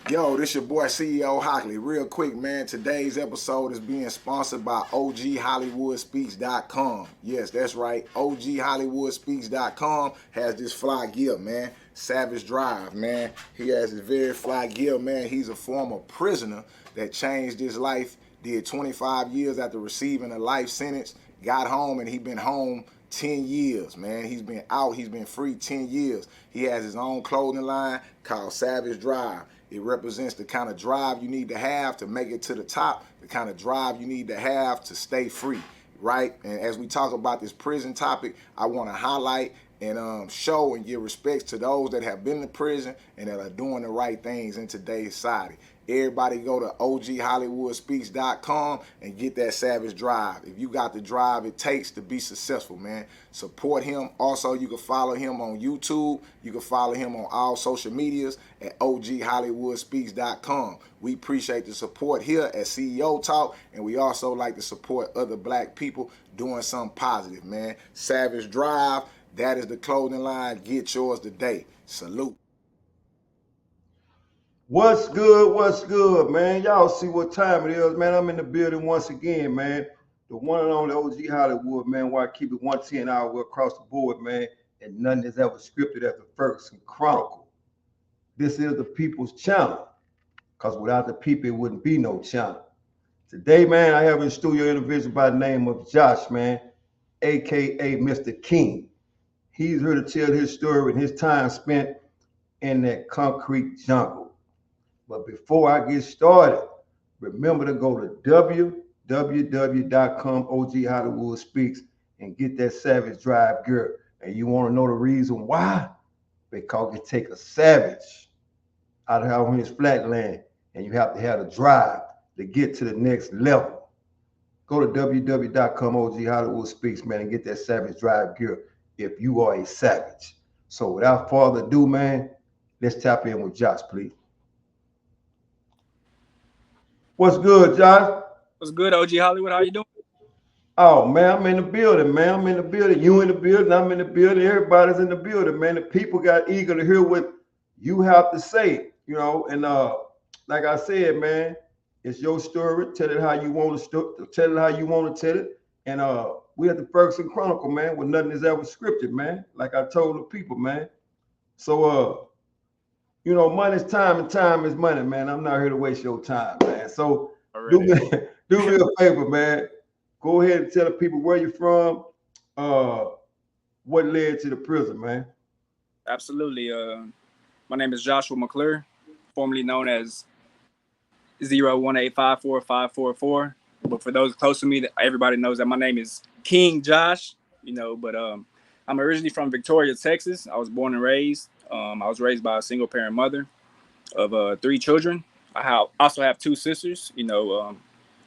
Yo, this your boy CEO Hockley. Real quick, man. Today's episode is being sponsored by OGHollywoodspeaks.com. Yes, that's right. OGHollywoodspeaks.com has this fly gear, man. Savage Drive, man. He has this very fly gear, man. He's a former prisoner that changed his life, did 25 years after receiving a life sentence, got home, and he been home 10 years, man. He's been out, he's been free 10 years. He has his own clothing line called Savage Drive. It represents the kind of drive you need to have to make it to the top, the kind of drive you need to have to stay free, right? And as we talk about this prison topic, I want to highlight and show and give respects to those that have been to prison and that are doing the right things in today's society. Everybody go to OGHollywoodspeaks.com and get that Savage Drive. If you got the drive it takes to be successful, man, support him. Also, you can follow him on YouTube. You can follow him on all social medias at OGHollywoodspeaks.com. We appreciate the support here at CEO Talk, and we also like to support other black people doing something positive, man. Savage Drive, that is the clothing line. Get yours today. Salute. What's good, man? Y'all see what time it is, man. I'm in the building once again, man. The one and only OG Hollywood, man, where I keep it 110 hour across the board, man, and nothing is ever scripted at the Ferguson Chronicles. This is the people's channel, because without the people, it wouldn't be no channel. Today, man, I have in studio individual by the name of Josh, man, a.k.a. Mr. King. He's here to tell his story and his time spent in that concrete jungle. But before I get started, remember to go to www.com, OG Hollywood Speaks, and get that Savage Drive gear. And you want to know the reason why? Because it takes a savage out of on his flatland, and you have to have the drive to get to the next level. Go to www.com, OG Hollywood Speaks, man, and get that Savage Drive gear if you are a savage. So without further ado, man, let's tap in with Josh, please. What's good, Josh? What's good, OG Hollywood? How you doing? Oh, man, I'm in the building, man. I'm in the building. You in the building. I'm in the building. Everybody's in the building, man. The people got eager to hear what you have to say, you know. And like I said, man, it's your story. Tell it how you want to tell it how you want to tell it. And we at the Ferguson Chronicles, man, where nothing is ever scripted, man. Like I told the people, man. So you know, money's time and time is money, man. I'm not here to waste your time, man. So do me a favor, man. Go ahead and tell the people where you're from, what led to the prison, man. Absolutely. My name is Joshua McClure, formerly known as 018545544. But for those close to me, everybody knows that my name is King Josh, you know, but I'm originally from Victoria, Texas. I was born and raised. I was raised by a single parent mother of 3 children. I also have 2 sisters, you know,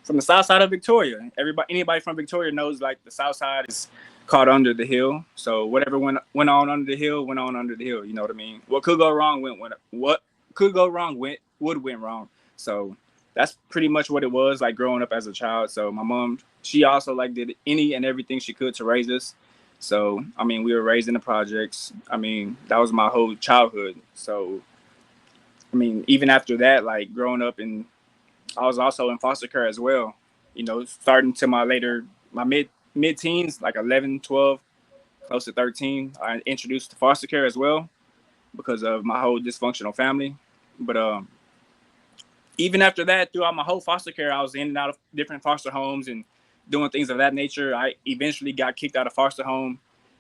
from the south side of Victoria. Anybody from Victoria knows, like, the south side is called under the hill. So whatever went on under the hill went on under the hill. You know what I mean? What could go wrong went wrong. So that's pretty much what it was like growing up as a child. So my mom, she also like did any and everything she could to raise us. So, I mean, we were raised in the projects. I mean, that was my whole childhood. So, I mean, even after that, like growing up, and I was also in foster care as well, you know, starting to my mid-teens, like 11, 12, close to 13, I introduced to foster care as well because of my whole dysfunctional family. But even after that, throughout my whole foster care, I was in and out of different foster homes and doing things of that nature. I eventually got kicked out of foster home,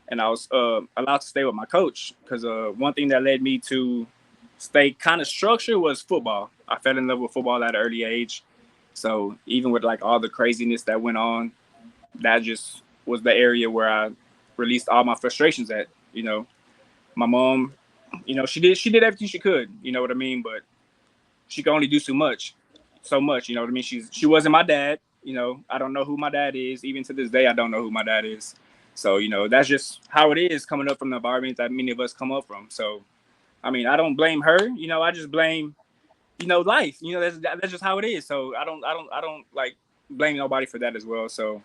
and I was allowed to stay with my coach because one thing that led me to stay kind of structured was football. I fell in love with football at an early age. So even with like all the craziness that went on, that just was the area where I released all my frustrations at. You know, my mom, you know, she did everything she could, you know what I mean? But she could only do so much, you know what I mean? She wasn't my dad. You know, I don't know who my dad is. Even to this day, I don't know who my dad is. So, you know, that's just how it is coming up from the environment that many of us come up from. So, I mean, I don't blame her. You know, I just blame, you know, life. You know, that's just how it is. So I don't like blame nobody for that as well. So,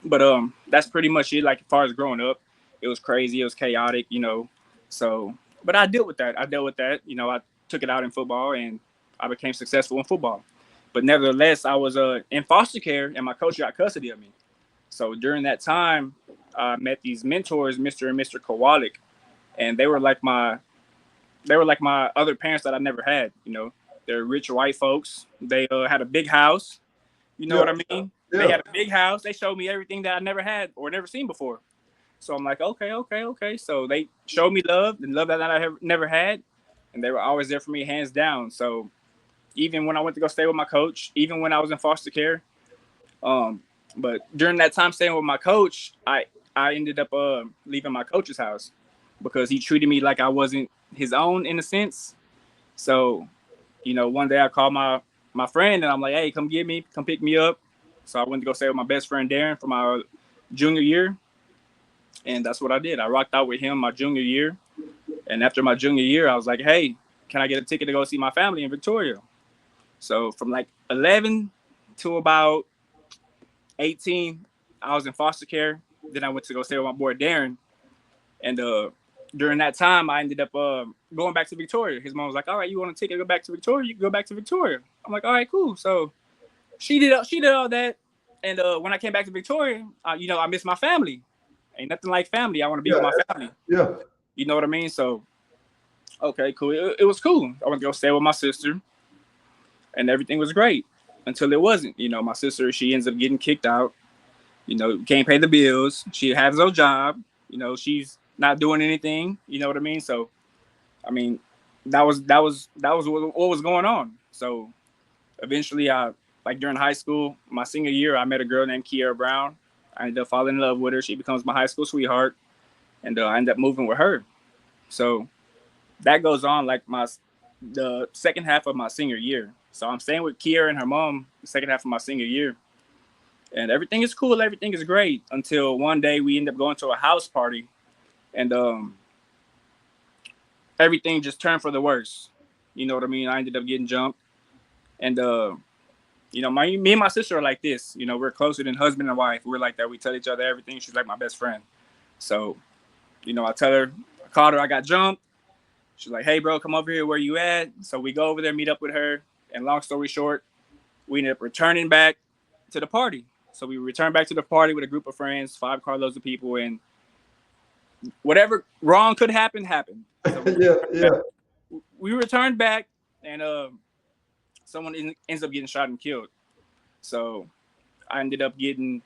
but that's pretty much it. Like as far as growing up, it was crazy. It was chaotic. You know, So, but I dealt with that. You know, I took it out in football, and I became successful in football. But nevertheless, I was in foster care, and my coach got custody of me. So during that time, I met these mentors, Mr. and Mr. Kowalik, and they were like my other parents that I never had. You know, they're rich white folks. They had a big house. You know Yeah. what I mean? Yeah. They had a big house. They showed me everything that I never had or never seen before. So I'm like, okay. So they showed me love, and love that I have never had, and they were always there for me, hands down. So even when I went to go stay with my coach, even when I was in foster care, but during that time staying with my coach, I ended up leaving my coach's house because he treated me like I wasn't his own in a sense. So, you know, one day I called my friend and I'm like, hey, come pick me up. So I went to go stay with my best friend Darren for my junior year. And that's what I did. I rocked out with him my junior year. And after my junior year, I was like, hey, can I get a ticket to go see my family in Victoria? So from like 11 to about 18, I was in foster care. Then I went to go stay with my boy Darren. And during that time, I ended up going back to Victoria. His mom was like, all right, you want a ticket to go back to Victoria? You can go back to Victoria. I'm like, all right, cool. So she did all that. And when I came back to Victoria, you know, I miss my family. Ain't nothing like family. I want to be with my family. Yeah. You know what I mean? So, okay, cool. It was cool. I went to go stay with my sister, and everything was great until it wasn't. You know, my sister, she ends up getting kicked out. You know, can't pay the bills. She has no job. You know, she's not doing anything. You know what I mean? So, I mean, that was what was going on. So, eventually, like during high school, my senior year, I met a girl named Kiera Brown. I ended up falling in love with her. She becomes my high school sweetheart, and I ended up moving with her. So that goes on like the second half of my senior year. So I'm staying with Kiera and her mom the second half of my senior year, and everything is cool. Everything is great until one day we end up going to a house party, and everything just turned for the worse. You know what I mean? I ended up getting jumped, and you know, me and my sister are like this. You know, we're closer than husband and wife. We're like that. We tell each other everything. She's like my best friend. So, you know, I called her, I got jumped. She's like, hey, bro, come over here. Where you at? So we go over there, meet up with her. And long story short, we ended up returning back to the party. So we returned back to the party with a group of friends, 5 carloads of people. And whatever wrong could happen, happened. So we returned back, and someone ends up getting shot and killed. So I ended up getting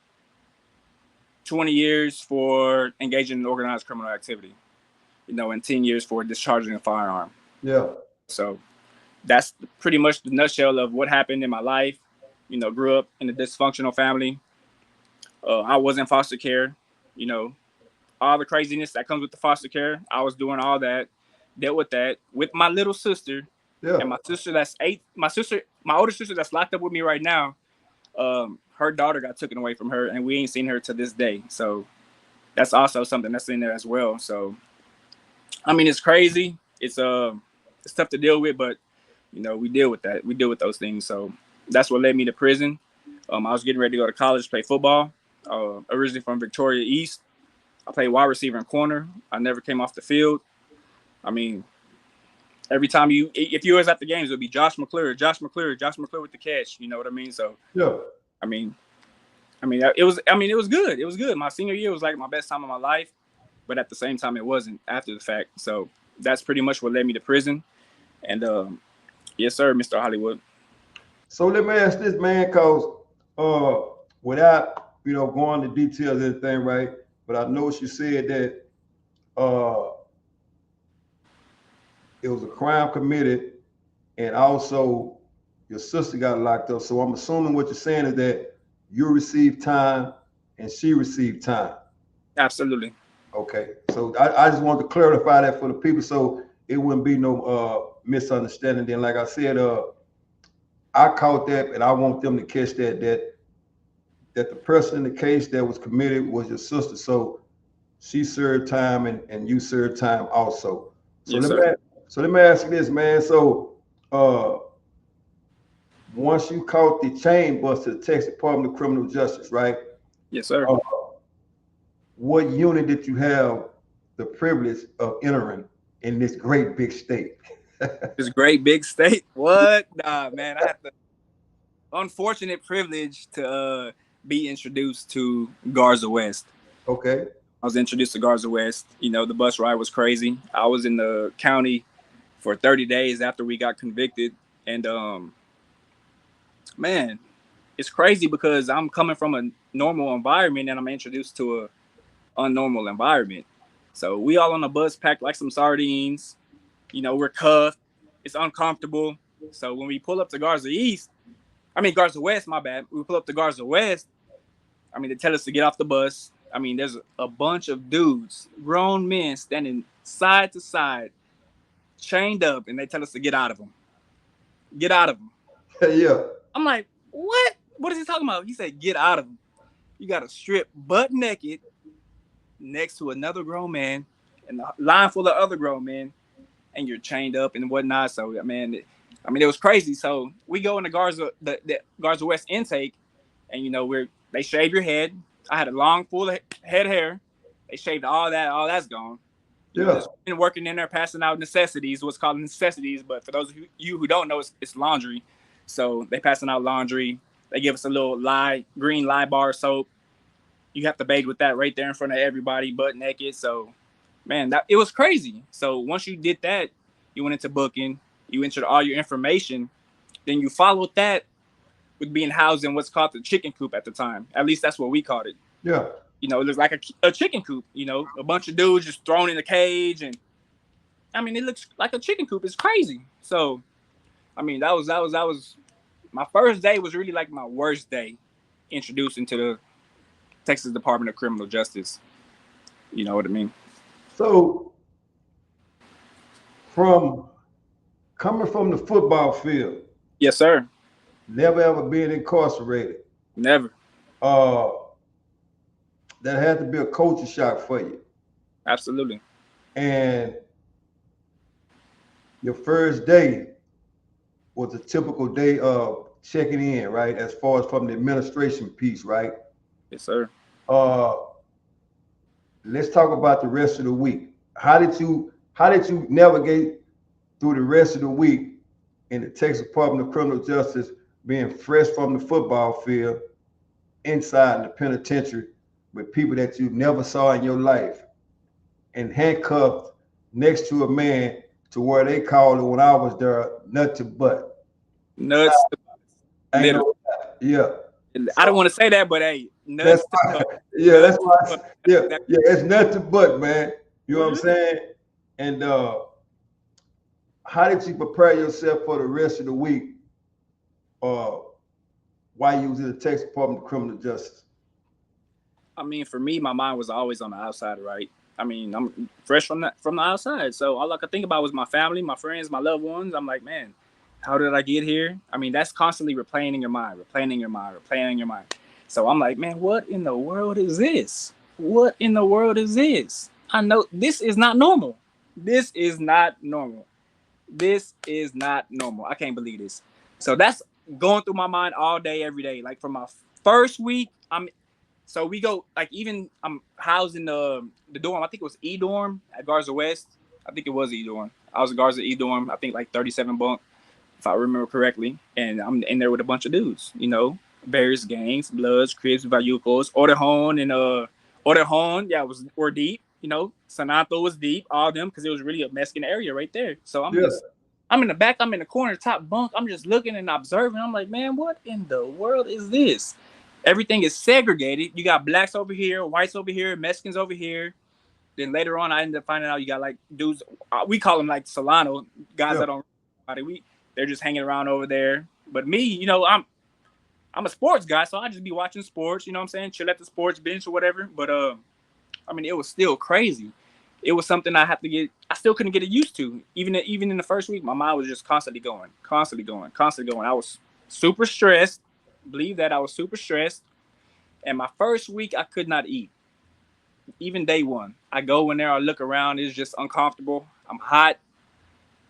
20 years for engaging in organized criminal activity, you know, and 10 years for discharging a firearm. Yeah. So that's pretty much the nutshell of what happened in my life. You know, grew up in a dysfunctional family. I was in foster care. You know, all the craziness that comes with the foster care. I was doing all that, dealt with that with my little sister. Yeah. And my sister that's 8, my older sister that's locked up with me right now, her daughter got taken away from her, and we ain't seen her to this day. So that's also something that's in there as well. So, I mean, it's crazy. It's tough to deal with, but you know, we deal with that. We deal with those things. So that's what led me to prison. I was getting ready to go to college, play football. Originally from Victoria East. I played wide receiver and corner. I never came off the field. I mean, every time if you was at the games, it would be Josh McClure with the catch. You know what I mean? So Yeah. I mean, it was good. It was good. My senior year was like my best time of my life, but at the same time, it wasn't after the fact. So that's pretty much what led me to prison. And yes, sir, Mr. Hollywood. So let me ask this, man, because without, you know, going into details of anything, right? But I know you said that it was a crime committed, and also your sister got locked up. So I'm assuming what you're saying is that you received time and she received time. Absolutely. Okay. So I just wanted to clarify that for the people so it wouldn't be no misunderstanding. Then, like I said, I caught that, and I want them to catch that the person in the case that was committed was your sister. So she served time and you served time also. So yes, let me ask you this, man. So once you caught the chain buster, the Texas Department of Criminal Justice, right? Yes, sir. What unit did you have the privilege of entering? in this great big state. This great big state. What? Nah, man. I had the unfortunate privilege to be introduced to Garza West. Okay. I was introduced to Garza West. You know, the bus ride was crazy. I was in the county for 30 days after we got convicted. And man, it's crazy because I'm coming from a normal environment and I'm introduced to a unnormal environment. So we all on the bus packed like some sardines. You know, we're cuffed. It's uncomfortable. So when we pull up to Garza West, my bad. We pull up to Garza West. I mean, they tell us to get off the bus. I mean, there's a bunch of dudes, grown men standing side to side, chained up, and they tell us to get out of them. Get out of them. Yeah. I'm like, what? What is he talking about? He said, get out of them. You got to strip butt naked next to another grown man and a line full of other grown men, and you're chained up and whatnot. So, man, it was crazy. So we go in the Garza West intake, and, you know, they shave your head. I had a long, full head hair. They shaved all that. All that's gone. You know, there's been working in there passing out necessities, what's called necessities. But for those of you who don't know, it's laundry. So they passing out laundry. They give us a little green lye bar soap. You have to bathe with that right there in front of everybody, butt naked. So, man, it was crazy. So once you did that, you went into booking. You entered all your information. Then you followed that with being housed in what's called the chicken coop at the time. At least that's what we called it. Yeah. You know, it looks like a chicken coop, you know, a bunch of dudes just thrown in a cage. And I mean, it looks like a chicken coop. It's crazy. So, I mean, that was my first day was really like my worst day introduced into the Texas Department of Criminal Justice. You know what I mean? So coming from the football field. Yes, sir. Never ever being incarcerated. Never. That had to be a culture shock for you. Absolutely. And your first day was a typical day of checking in, right? As far as from the administration piece, right? Yes, sir. Let's talk about the rest of the week. How did you navigate through the rest of the week in the Texas Department of Criminal Justice, being fresh from the football field, inside the penitentiary with people that you never saw in your life, and handcuffed next to a man to where they called it when I was there, nut to butt. Nuts. Yeah. I don't want to say that, but hey, nuts to butt. Yeah, that's why. It's nut to butt, man. You know what I'm saying? And how did you prepare yourself for the rest of the week while you was in the Texas Department of Criminal Justice? I mean, for me, my mind was always on the outside, right? I mean, I'm fresh from the outside. So all I could think about was my family, my friends, my loved ones. I'm like, man, how did I get here? I mean, that's constantly replaying in your mind. So I'm like, man, what in the world is this? What in the world is this? I know this is not normal. This is not normal. I can't believe this. So that's going through my mind all day, every day. Like for my first week, so we go, like, even I'm housed in the dorm. I think it was E-dorm at Garza West. I think it was E-dorm. I was at Garza E-dorm, I think like 37 bunk, if I remember correctly. And I'm in there with a bunch of dudes, you know, various gangs, Bloods, Crips, Vayucos, Ordejon, yeah, were deep, you know. Sanato was deep, all of them, because it was really a Mexican area right there. So I'm in the back, I'm in the corner, top bunk. I'm just looking and observing. I'm like, man, what in the world is this? Everything is segregated. You got blacks over here, whites over here, Mexicans over here. Then later on, I ended up finding out you got like dudes. We call them like Solano guys that don't. They're just hanging around over there. But me, you know, I'm a sports guy, so I just be watching sports. You know what I'm saying? Chill at the sports bench or whatever. But I mean, it was still crazy. It was something I still couldn't get it used to. Even in the first week, my mind was just constantly going. I was super stressed. Believe that I was super stressed. And my first week, I could not eat. Even day one, I go in there, I look around, it's just uncomfortable. I'm hot.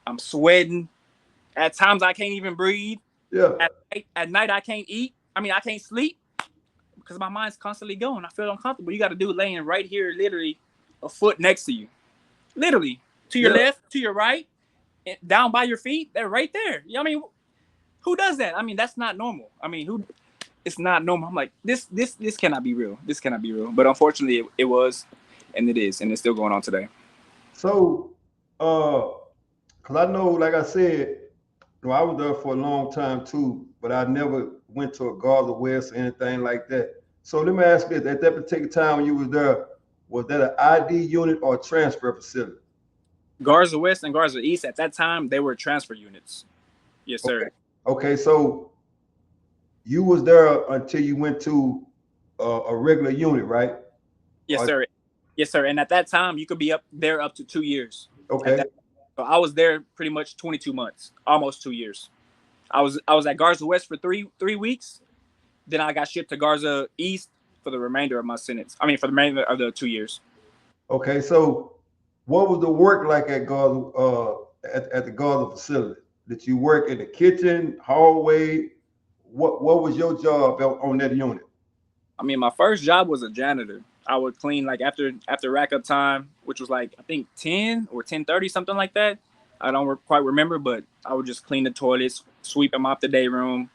I'm sweating. At times, I can't even breathe. Yeah. At night, I can't eat. I mean, I can't sleep because my mind's constantly going. I feel uncomfortable. You got to do laying right here, literally a foot next to you. Literally. to your left, to your right, and down by your feet. They're right there. You know what I mean? Who does that? I mean, that's not normal. I mean, who? It's not normal. I'm like, this cannot be real. This cannot be real. But unfortunately, it was, and it is, and it's still going on today. So, because I know, like I said, I was there for a long time too, but I never went to a Gaza West or anything like that. So let me ask you, at that particular time when you was there, was that an ID unit or a transfer facility? Garza West and Garza East at that time, they were transfer units. Yes, sir. Okay, so you was there until you went to a regular unit, right? Yes, sir. Yes, sir. And at that time, you could be up there up to 2 years. Okay. So I was there pretty much 22 months, almost 2 years. I was at Garza West for three weeks. Then I got shipped to Garza East for the remainder of my sentence. I mean, for the remainder of the 2 years. Okay, so what was the work like at Garza, at the Garza facility? Did you work in the kitchen, hallway? What was your job on that unit? I mean, my first job was a janitor. I would clean like after rack up time, which was like I think 10 or 10:30, something like that. I don't quite remember, but I would just clean the toilets, sweep and mop the day room,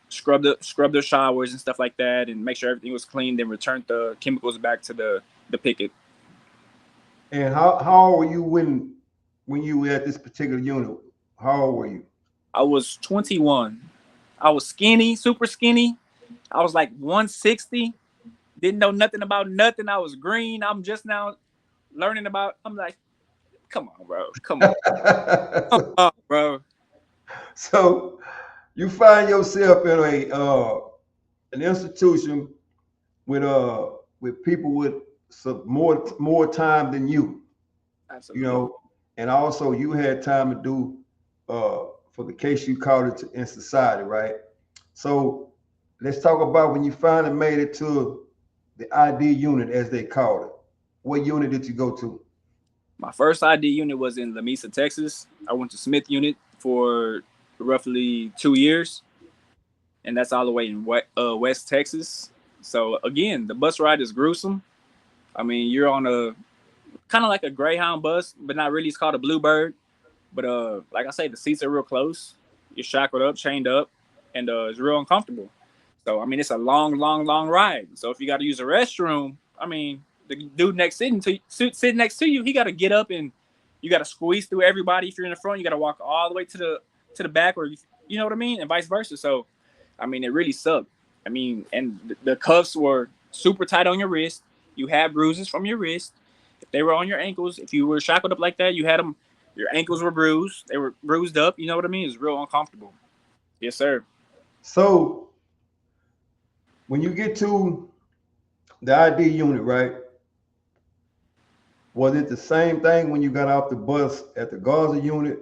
scrub the showers and stuff like that, and make sure everything was clean. Then return the chemicals back to the picket. And how old were you when you were at this particular unit? How old were you? I was 21. I was skinny, super skinny. I was like 160. Didn't know nothing about nothing. I was green. I'm just now learning about. I'm like, come on, bro. Come on, bro. So you find yourself in an institution with people with some more time than you. Absolutely. You know, and also you had time to do for the case you caught it in society, right? So let's talk about when you finally made it to the ID unit, as they called it. What unit did you go to? My first ID unit was in Lamesa, Texas. I went to Smith Unit for roughly 2 years, and that's all the way in West Texas. So again, the bus ride is gruesome. I mean, you're on a kind of like a Greyhound bus, but not really. It's called a Bluebird. But like I say, the seats are real close. You're shackled up, chained up, and it's real uncomfortable. So I mean, it's a long ride. So if you got to use a restroom, I mean, the dude sitting next to you, he got to get up and you got to squeeze through everybody. If you're in the front, you got to walk all the way to the back, or you know what I mean, and vice versa. So, I mean, it really sucked. I mean, and the cuffs were super tight on your wrist. You had bruises from your wrist. If they were on your ankles, if you were shackled up like that, you had them. Your ankles were bruised. They were bruised up. You know what I mean? It's real uncomfortable. Yes, sir. So when you get to the ID unit, right? Was it the same thing when you got off the bus at the Gaza unit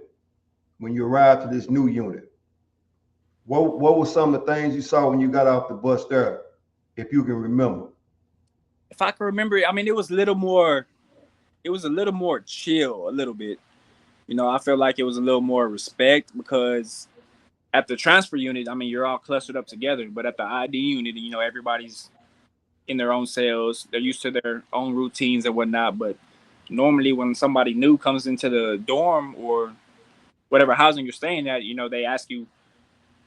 when you arrived to this new unit? What were some of the things you saw when you got off the bus there, if you can remember? If I can remember, I mean, it was a little more chill, a little bit. You know, I felt like it was a little more respect because at the transfer unit, I mean, you're all clustered up together. But at the ID unit, you know, everybody's in their own cells. They're used to their own routines and whatnot. But normally when somebody new comes into the dorm or whatever housing you're staying at, you know, they ask you,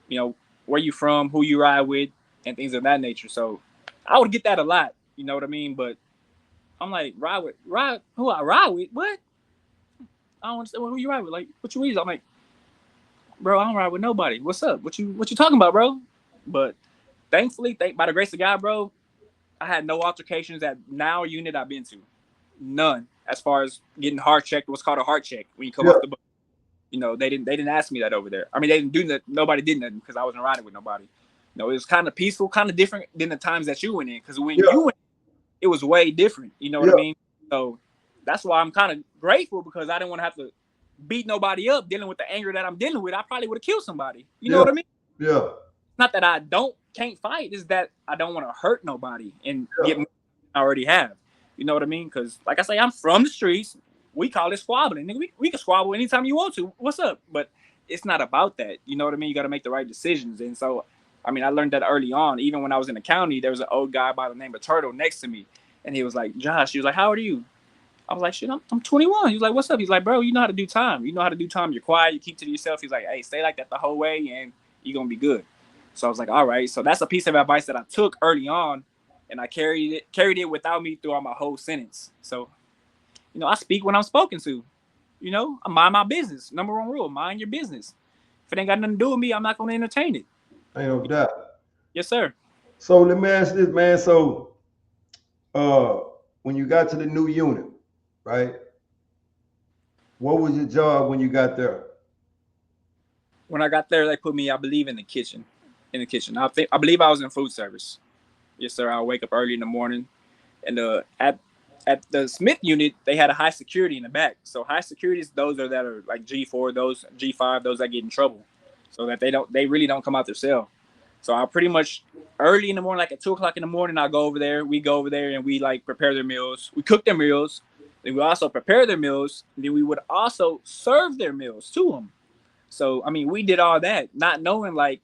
you know, where you from, who you ride with, and things of that nature. So I would get that a lot, you know what I mean? But I'm like, who I ride with? What? I don't understand who you ride with. Like, what you reason? I'm like, bro, I don't ride with nobody. What's up? What you talking about, bro? But thankfully, by the grace of God, bro, I had no altercations at now unit I've been to. None. As far as getting heart checked, what's called a heart check when you come off the bus. You know, they didn't ask me that over there. I mean, they didn't do that. Nobody did nothing because I wasn't riding with nobody. You know, it was kind of peaceful, kind of different than the times that you went in. Because when you went, it was way different. You know what I mean? So that's why I'm kind of grateful because I didn't want to have to beat nobody up dealing with the anger that I'm dealing with. I probably would have killed somebody. You know what I mean? Yeah. Not that I can't fight. It's that I don't want to hurt nobody and get more than I already have. You know what I mean? Because like I say, I'm from the streets. We call it squabbling. We can squabble anytime you want to. What's up? But it's not about that. You know what I mean? You got to make the right decisions. And so, I mean, I learned that early on. Even when I was in the county, there was an old guy by the name of Turtle next to me. And he was like, Josh, he was like, how old are you? I was like, shit, I'm 21. He's like, what's up? He's like, bro, you know how to do time. You know how to do time. You're quiet. You keep to yourself. He's like, hey, stay like that the whole way and you're going to be good. So I was like, all right. So that's a piece of advice that I took early on, and I carried it without me throughout my whole sentence. So, I speak when I'm spoken to. I mind my business. Number one rule, mind your business. If it ain't got nothing to do with me, I'm not going to entertain it. Ain't no doubt. Yes, sir. So let me ask this, man. So when you got to the new unit, right? What was your job when you got there? When I got there, they put me, I believe, in the kitchen. I believe I was in food service. Yes, sir. I wake up early in the morning, and at the Smith unit, they had a high security in the back. So high security is those that are like G4, those G5, those that get in trouble, so that they really don't come out their cell. So I pretty much early in the morning, like at 2:00 in the morning, I go over there. We go over there and we like prepare their meals. We cook their meals. Then we also prepare their meals. Then we would also serve their meals to them. So I mean, we did all that, not knowing like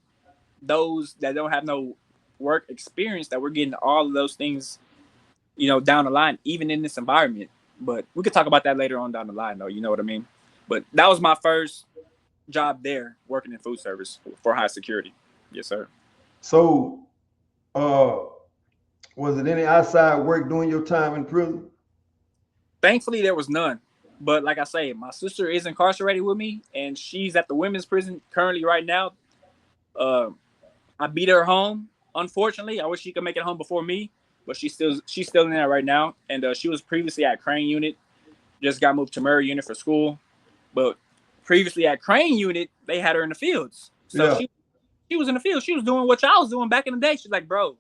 those that don't have no work experience, that we're getting all of those things, down the line, even in this environment. But we could talk about that later on down the line, though. You know what I mean? But that was my first job there, working in food service for high security. Yes, sir. So was it any outside work during your time in prison? Thankfully, there was none. But like I say, my sister is incarcerated with me, and she's at the women's prison currently right now. I beat her home. Unfortunately, I wish she could make it home before me, but she's still in there right now. And she was previously at Crane Unit, just got moved to Murray Unit for school. But previously at Crane Unit, they had her in the fields. So she was in the field. She was doing what y'all was doing back in the day. She's like, bro,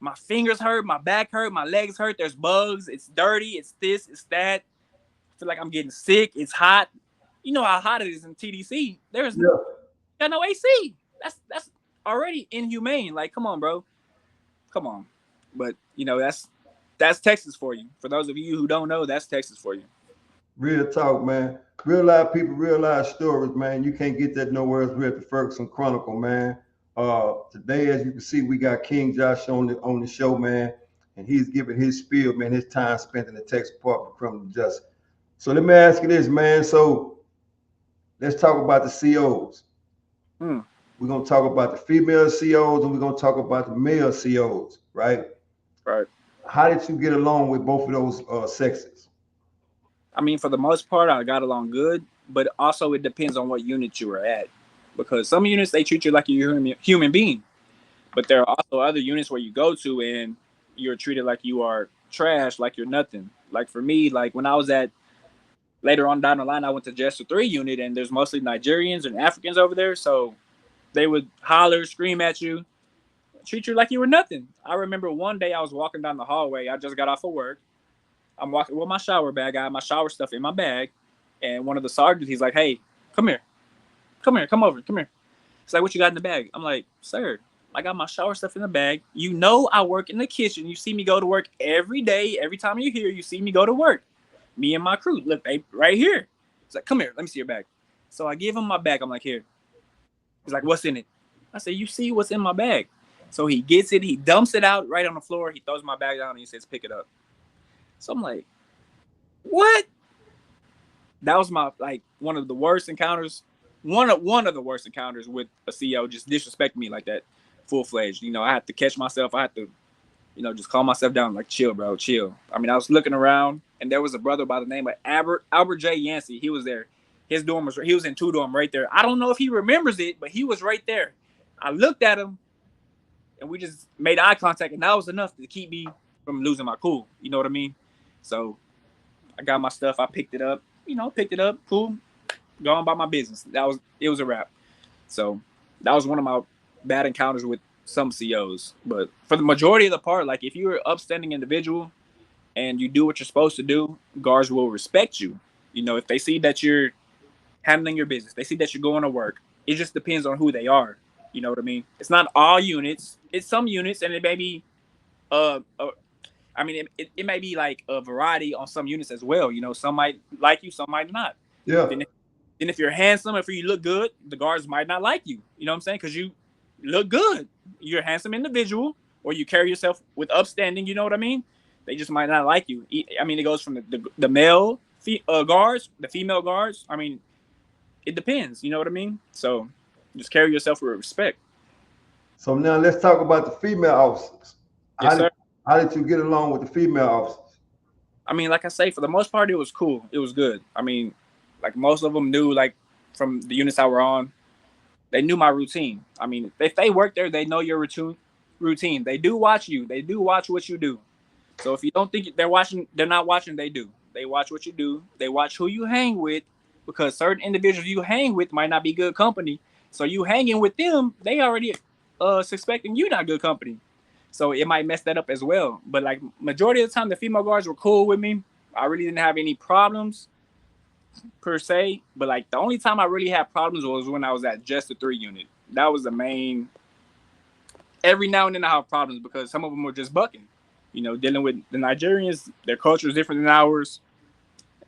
my fingers hurt, my back hurt, my legs hurt. There's bugs. It's dirty. It's this. It's that. I feel like I'm getting sick. It's hot. You know how hot it is in TDC. There's got no AC. That's already inhumane. Like, come on, bro. Come on. But that's Texas for you. For those of you who don't know, that's Texas for you. Real talk, man. Real live people, real live stories, man. You can't get that nowhere else. We're at the Ferguson Chronicle, man. Today, as you can see, we got King Josh on the show, man, and he's giving his spiel, man, his time spent in the Texas Department of Criminal Justice. So let me ask you this, man. So let's talk about the COs. We're going to talk about the female COs, and we're going to talk about the male COs, right? Right. How did you get along with both of those sexes? I mean, for the most part, I got along good, but also it depends on what unit you were at. Because some units, they treat you like you're a human being. But there are also other units where you go to and you're treated like you are trash, like you're nothing. Like for me, like when I was later on down the line, I went to Jester 3 unit, and there's mostly Nigerians and Africans over there. So they would holler, scream at you, treat you like you were nothing. I remember one day I was walking down the hallway. I just got off of work. I'm walking with my shower bag. I had my shower stuff in my bag. And one of the sergeants, he's like, hey, come here. Come over. He's like, what you got in the bag? I'm like, sir, I got my shower stuff in the bag. You know I work in the kitchen. You see me go to work every day. Every time you're here, you see me go to work. Me and my crew. Look, they right here. He's like, come here. Let me see your bag. So I give him my bag. I'm like, here. He's like, what's in it? I say, you see what's in my bag. So he gets it. He dumps it out right on the floor. He throws my bag down and he says, pick it up. So I'm like, what? That was one of the worst encounters. One of the worst encounters with a CO just disrespecting me like that, full-fledged. I had to catch myself. I had to, just calm myself down, like, chill, bro, chill. I mean, I was looking around, and there was a brother by the name of Albert J. Yancey. He was there. His dorm he was in 2 dorm right there. I don't know if he remembers it, but he was right there. I looked at him, and we just made eye contact, and that was enough to keep me from losing my cool. You know what I mean? So I got my stuff. I picked it up. Cool. Going about my business. It was a wrap. So that was one of my bad encounters with some COs. But for the majority of the part, like if you're an upstanding individual and you do what you're supposed to do, guards will respect you. If they see that you're handling your business, they see that you're going to work. It just depends on who they are. You know what I mean? It's not all units. It's some units, and it may be it may be like a variety on some units as well. Some might like you, some might not. Yeah. Then if you're handsome, if you look good, the guards might not like you. You know what I'm saying? Because you look good. You're a handsome individual, or you carry yourself with upstanding. You know what I mean? they just might not like you. I mean, it goes from the male guards, the female guards. I mean, it depends. You know what I mean? So just carry yourself with respect. So now let's talk about the female officers. Yes, sir. How did you get along with the female officers? I mean, like I say, for the most part, it was cool. It was good. I mean, like most of them knew, like from the units I were on, they knew my routine. I mean, if they work there, they know your routine. They do watch you. They do watch what you do. So if you don't think they're watching, they're not watching. They do. They watch what you do. They watch who you hang with, because certain individuals you hang with might not be good company. So you hanging with them, they already suspecting you not good company. So it might mess that up as well. But like majority of the time, the female guards were cool with me. I really didn't have any problems per se. But like the only time I really had problems was when I was at just the 3 unit. That was the main. Every now and then I have problems because some of them were just bucking. You know, dealing with the Nigerians, their culture is different than ours.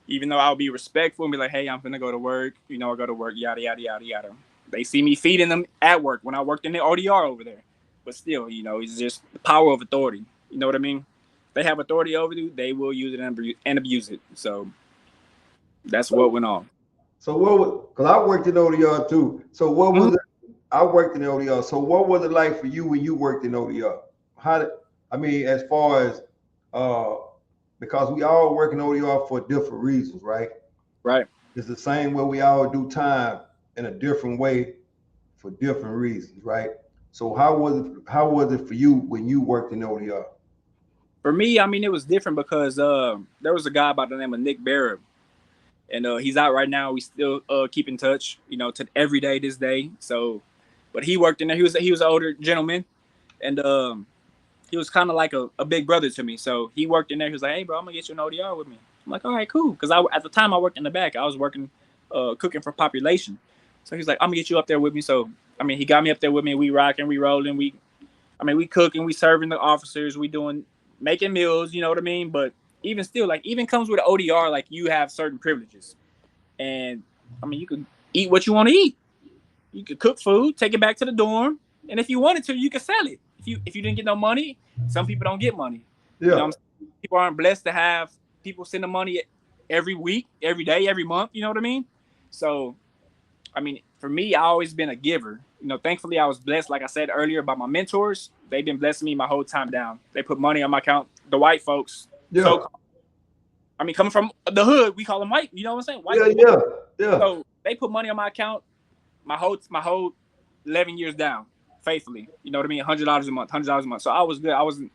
Even though I'll be respectful and be like, hey, I'm finna go to work. You know, I go to work, yada, yada, yada, yada. They see me feeding them at work when I worked in the ODR over there. But still, you know, it's just the power of authority. You know what I mean? If they have authority over you, they will use it and abuse it. So that's what went on. So what? Because I worked in ODR too. So what was it? I worked in ODR. So what was it like for you when you worked in ODR? As far as because we all work in ODR for different reasons, right? Right. It's the same way we all do time in a different way for different reasons, right? So how was it for you when you worked in ODR? For me, I mean, it was different because there was a guy by the name of Nick Barrett, and he's out right now. We still keep in touch, you know, to every day this day. So, but he worked in there. He was an older gentleman, and he was kind of like a big brother to me. So he worked in there. He was like, hey, bro, I'm going to get you an ODR with me. I'm like, all right, cool. Because at the time I worked in the back. I was working, cooking for population. So he's like, I'm going to get you up there with me. So, I mean, he got me up there with me. We rocking, we rolling. We cooking, we serving the officers. We making meals, you know what I mean? But even still, like, even comes with an ODR, like, you have certain privileges. And, I mean, you can eat what you want to eat. You could cook food, take it back to the dorm. And if you wanted to, you could sell it. If you didn't get no money, some people don't get money. Yeah. You know what I'm saying? People aren't blessed to have people send them money every week, every day, every month. You know what I mean? So, I mean, for me, I always been a giver. You know, thankfully, I was blessed, like I said earlier, by my mentors. They've been blessing me my whole time down. They put money on my account. The white folks. Yeah. So, I mean, coming from the hood, we call them white. You know what I'm saying? White. Yeah. So they put money on my account my whole 11 years down. Faithfully, you know what I mean? $100 a month. So I was good. I wasn't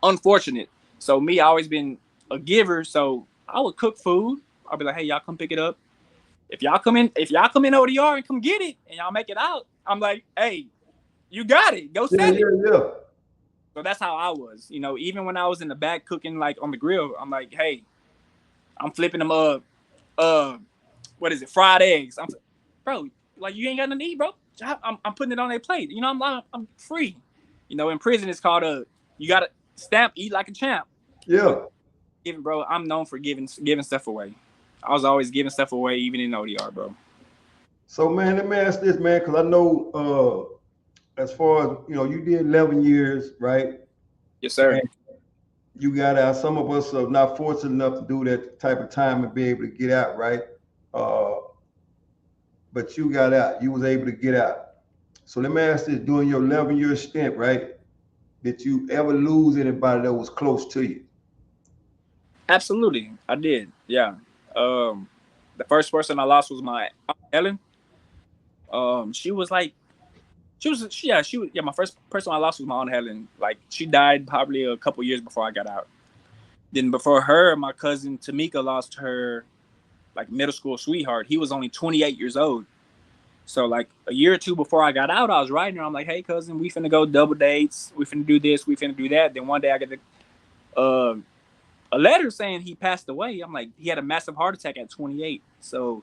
unfortunate. So me, I always been a giver. So I would cook food. I'll be like, hey, y'all come pick it up. If y'all come in ODR and come get it and y'all make it out, I'm like, hey, you got it. Go sell it. Yeah. So that's how I was. You know, even when I was in the back cooking like on the grill, I'm like, hey, I'm flipping them what is it? Fried eggs. Bro, like you ain't got nothing to eat, bro. I'm putting it on their plate. You know, I'm free. You know, in prison it's called you gotta stamp, eat like a champ. Yeah. Even bro, I'm known for giving stuff away. I was always giving stuff away, even in ODR, bro. So man, let me ask this, man, because I know as far as you did 11 years, right? Yes, sir. And you got out. Some of us are not fortunate enough to do that type of time and be able to get out, right? But you got out. You was able to get out. So let me ask this: during your 11-year stint, right? Did you ever lose anybody that was close to you? Absolutely, I did. Yeah. The first person I lost was my Aunt Helen. She was my first person I lost was my Aunt Helen. Like she died probably a couple years before I got out. Then before her, my cousin Tamika lost her like middle school sweetheart. He was only 28 years old. So like a year or two before I got out, I was writing her. I'm like, hey cousin, we finna go double dates. We finna do this. We finna do that. Then one day I get a letter saying he passed away. I'm like, he had a massive heart attack at 28. So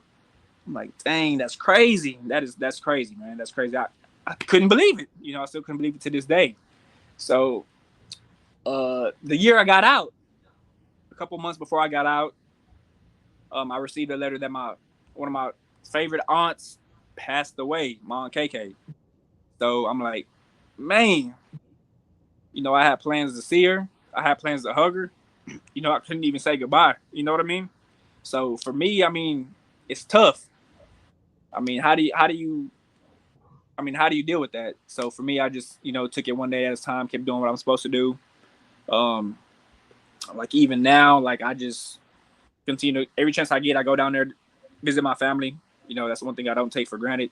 I'm like, dang, that's crazy. That's crazy, man. That's crazy. I couldn't believe it. You know, I still couldn't believe it to this day. So the year I got out, a couple months before I got out, I received a letter that one of my favorite aunts passed away, my Aunt KK. So I'm like, man, You know, I had plans to see her. I had plans to hug her. You know, I couldn't even say goodbye. You know what I mean? So for me, I mean, it's tough. I mean, how do you deal with that? So for me, I just, you know, took it one day at a time, kept doing what I'm supposed to do. Um, like even now, like I just continue to, every chance I get, I go down there, visit my family. You know, that's one thing I don't take for granted.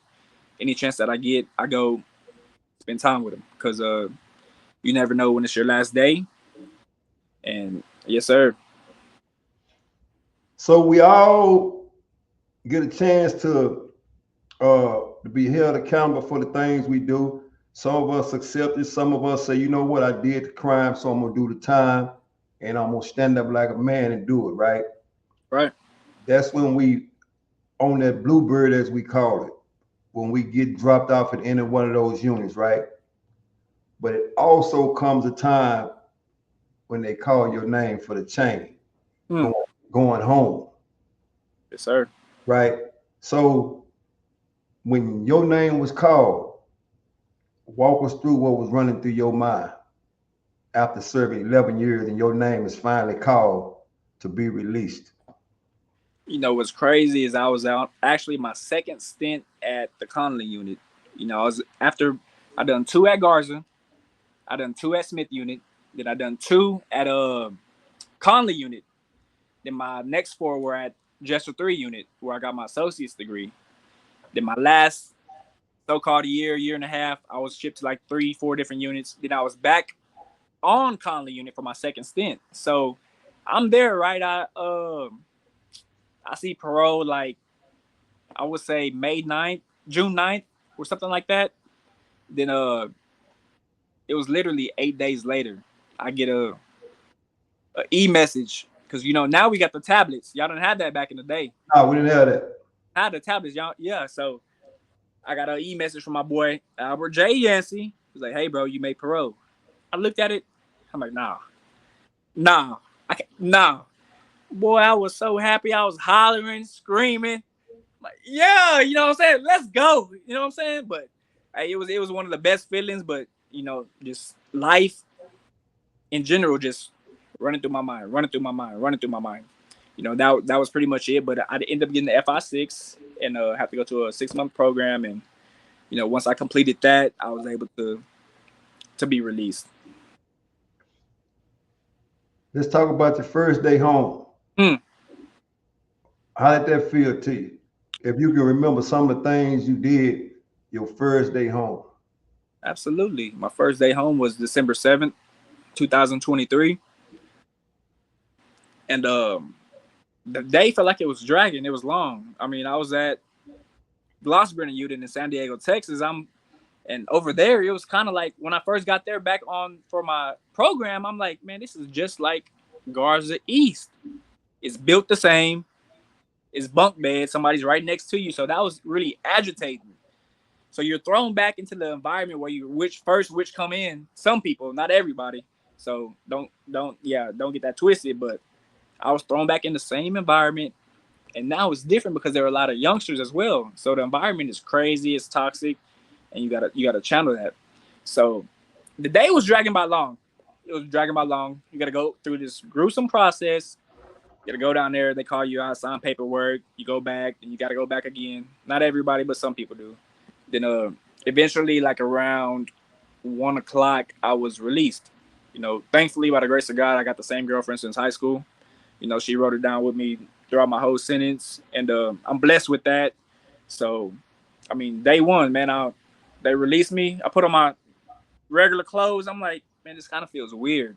Any chance that I get, I go spend time with them because you never know when it's your last day. And yes, sir. So we all get a chance to be held accountable for the things we do. Some of us accept it. Some of us say, you know what, I did the crime, so I'm gonna do the time, and I'm gonna stand up like a man and do it, right? Right. That's when we on that bluebird, as we call it, when we get dropped off at any one of those units, right? But it also comes a time when they call your name for the chain, Hmm. going home, Yes, sir. right? So when your name was called, walk us through what was running through your mind after serving 11 years and your name is finally called to be released. You know what's crazy is I was out actually my second stint at the Conley unit. You know, I was after I done 2 at Garza, I done 2 at Smith unit, then I done 2 at Conley unit. Then my next 4 were at Jester 3 unit where I got my associate's degree. Then my last so-called year and a half, I was shipped to like 3-4 different units. Then I was back on Conley unit for my second stint. So I'm there, right? I see parole like I would say May 9th, June 9th, or something like that. Then it was literally 8 days later. I get a e-message because you know now we got the tablets. Y'all didn't have that back in the day. No, we didn't have that. I had the tablets, y'all. Yeah, so I got an e-message from my boy Albert J. Yancey. He's like, "Hey, bro, you made parole." I looked at it. I'm like, nah, I can't, nah. Boy, I was so happy. I was hollering, screaming. Like, yeah, you know what I'm saying? Let's go. You know what I'm saying? But hey, it was one of the best feelings, but you know, just life in general just running through my mind, running through my mind, running through my mind. You know, that was pretty much it. But I ended up getting the FI6 and have to go to a 6-month program. And, you know, once I completed that, I was able to be released. Let's talk about your first day home. How did that feel to you? If you can remember some of the things you did your first day home. Absolutely. My first day home was December 7th, 2023. And the day felt like it was dragging. It was long. I mean, I was at Glossbrenner Unit in San Diego, Texas. And over there, it was kind of like when I first got there back on for my program, I'm like, man, this is just like Garza East. It's built the same. It's bunk bed. Somebody's right next to you. So that was really agitating. So you're thrown back into the environment where you which come in. Some people, not everybody. So don't get that twisted. But I was thrown back in the same environment. And now it's different because there are a lot of youngsters as well. So the environment is crazy, it's toxic, and you gotta channel that. So the day was dragging by long. It was dragging by long. You gotta go through this gruesome process. You gotta go down there, they call you out, sign paperwork, you go back, and you gotta go back again. Not everybody, but some people do. Then eventually, like around 1 o'clock, I was released. You know, thankfully, by the grace of God, I got the same girlfriend since high school. You know, she wrote it down with me throughout my whole sentence, and I'm blessed with that. So, I mean, day one, man, they released me. I put on my regular clothes. I'm like, man, this kind of feels weird.